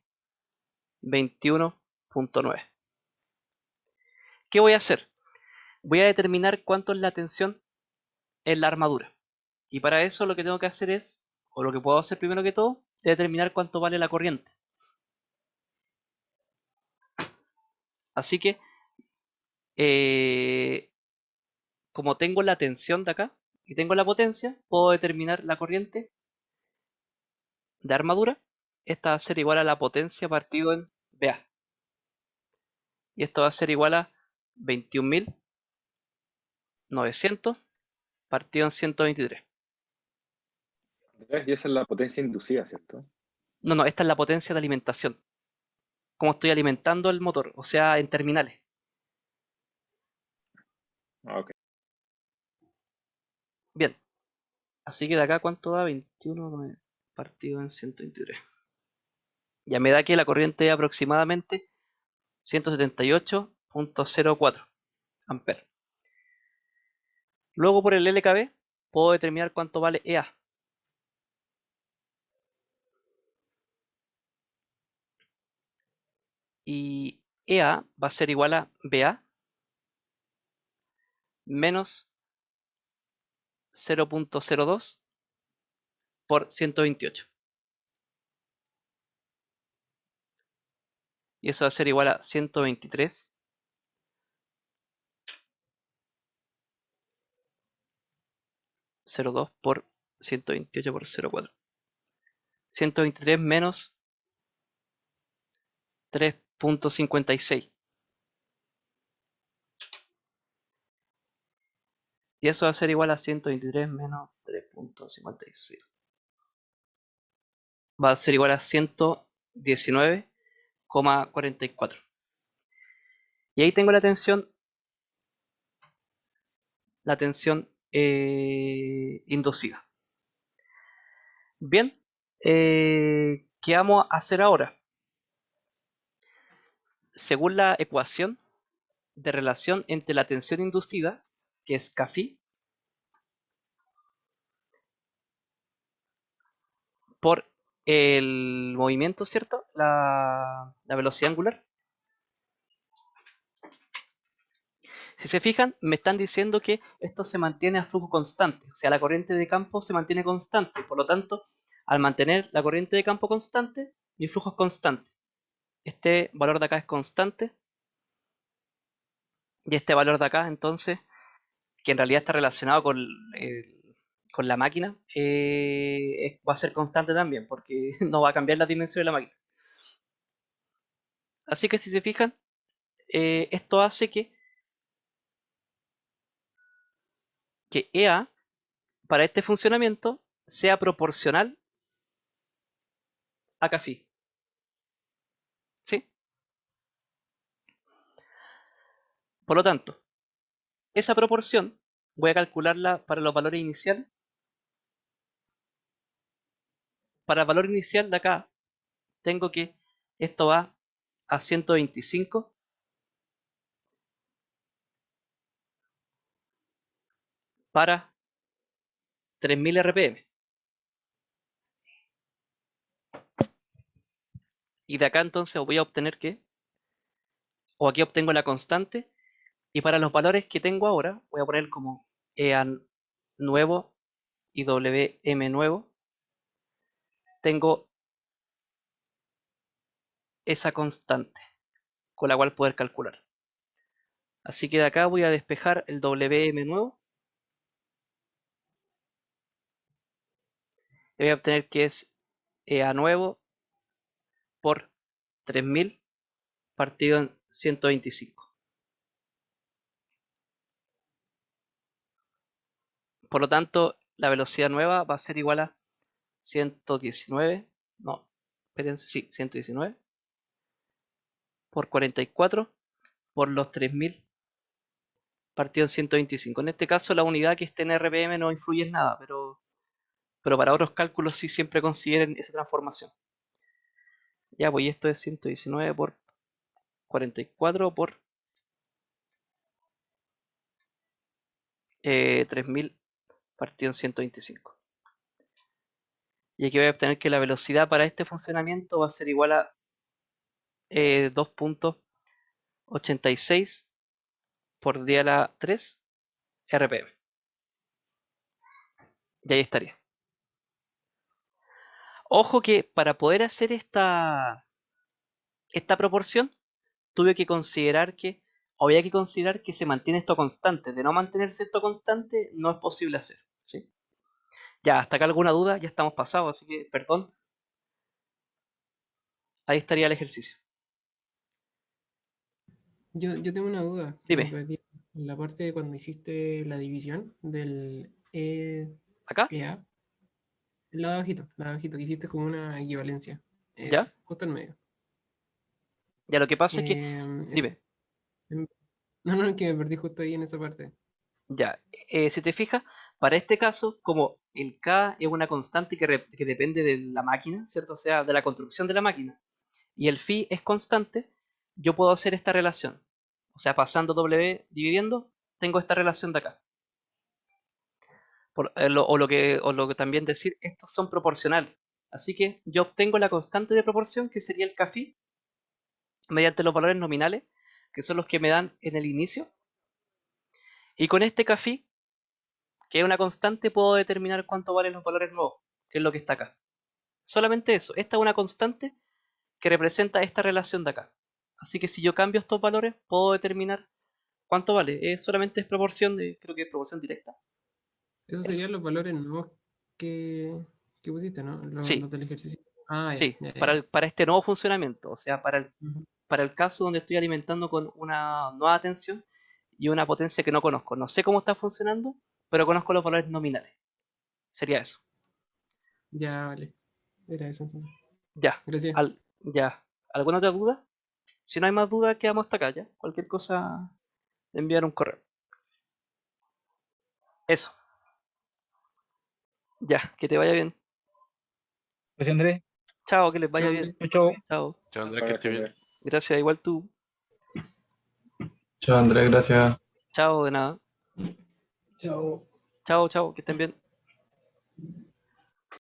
21.9. ¿Qué voy a hacer? Voy a determinar cuánto es la tensión en la armadura. Y para eso lo que tengo que hacer es, o lo que puedo hacer primero que todo, es determinar cuánto vale la corriente. Así que, como tengo la tensión de acá y tengo la potencia, puedo determinar la corriente de armadura. Esta va a ser igual a la potencia partido en VA. Y esto va a ser igual a 21.900 partido en 123. Y esa es la potencia inducida, ¿cierto? No, no, esta es la potencia de alimentación. Cómo estoy alimentando el motor, o sea, en terminales. Ah, ok. Bien, así que de acá, ¿cuánto da? 21 partido en 123. Ya me da que la corriente es aproximadamente 178.04 amperes. Luego por el LKB puedo determinar cuánto vale EA. Y EA va a ser igual a BA menos 0.02 por 128. Y eso va a ser igual a 123.02 por 128 por 0.4. 123 menos 3.56. Y eso va a ser igual a 123 menos 3.56. Va a ser igual a 119,44. Y ahí tengo la tensión inducida. Bien, ¿qué vamos a hacer ahora? Según la ecuación de relación entre la tensión inducida, que es Kφ, por el movimiento, ¿cierto? La velocidad angular. Si se fijan, me están diciendo que esto se mantiene a flujo constante, o sea, la corriente de campo se mantiene constante, por lo tanto, al mantener la corriente de campo constante, mi flujo es constante. Este valor de acá es constante, y este valor de acá, entonces, que en realidad está relacionado con la máquina, va a ser constante también, porque no va a cambiar la dimensión de la máquina. Así que si se fijan, esto hace que EA para este funcionamiento sea proporcional a CAFI. ¿Sí? Por lo tanto, esa proporción voy a calcularla para los valores iniciales. Para el valor inicial de acá, tengo que esto va a 125 para 3000 RPM. Y de acá entonces voy a obtener que, o aquí obtengo la constante, y para los valores que tengo ahora, voy a poner como EA nuevo y WM nuevo, tengo esa constante con la cual poder calcular. Así que de acá voy a despejar el WM nuevo y voy a obtener que es EA nuevo por 3000 partido en 125. Por lo tanto, la velocidad nueva va a ser igual a 119, no, espérense, sí, 119 por 44 por los 3000 partido en 125. En este caso, la unidad que esté en RPM no influye en nada, pero para otros cálculos sí siempre consideren esa transformación. Ya, pues esto es 119 por 44 por 3000 partido en 125. Y aquí voy a obtener que la velocidad para este funcionamiento va a ser igual a 2.86 por 10 a la 3 RPM. Y ahí estaría. Ojo que para poder hacer esta proporción, tuve que considerar que, o había que considerar que se mantiene esto constante. De no mantenerse esto constante, no es posible hacer. ¿Sí? Ya, hasta acá alguna duda, ya estamos pasados, así que perdón. Ahí estaría el ejercicio. Yo tengo una duda. Que Dime. me perdí. En la parte de cuando hiciste la división del ¿Acá? EA, el lado abajito, que hiciste como una equivalencia. ¿Ya? Ese, justo en medio. Ya, lo que pasa es que... Em, Dime. No, que me perdí justo ahí en esa parte. Ya, si te fijas, para este caso, como el K es una constante que depende de la máquina, ¿cierto? O sea, de la construcción de la máquina, y el phi es constante, yo puedo hacer esta relación. O sea, pasando W dividiendo, tengo esta relación de acá. O lo que también decir, estos son proporcionales. Así que yo obtengo la constante de proporción, que sería el Kφ, mediante los valores nominales, que son los que me dan en el inicio. Y con este Kφ, que es una constante, puedo determinar cuánto valen los valores nuevos, que es lo que está acá. Solamente eso. Esta es una constante que representa esta relación de acá. Así que si yo cambio estos valores, puedo determinar cuánto vale. Solamente es proporción creo que es proporción directa. Esos Eso. serían los valores nuevos que pusiste, ¿no? Sí. Los del ejercicio. Ah, ya, Sí, ya, ya. para este nuevo funcionamiento. O sea, para Ujú. el caso donde estoy alimentando con una nueva tensión y una potencia que no conozco. No sé cómo está funcionando, pero conozco los valores nominales. Sería eso. Ya, vale. Era eso entonces. Ya. Gracias. Ya. ¿Alguna otra duda? Si no hay más dudas, quedamos hasta acá, ¿ya? Cualquier cosa, enviar un correo. Eso. Ya, que te vaya bien. Gracias, Andrés. Chao, que les vaya Chao, bien. Andrés. Chao. Chao. Chao, Andrés, que esté bien. Gracias, igual tú. Chao, Andrés, gracias. Chao, de nada. Chao. Chao, chao, que estén bien.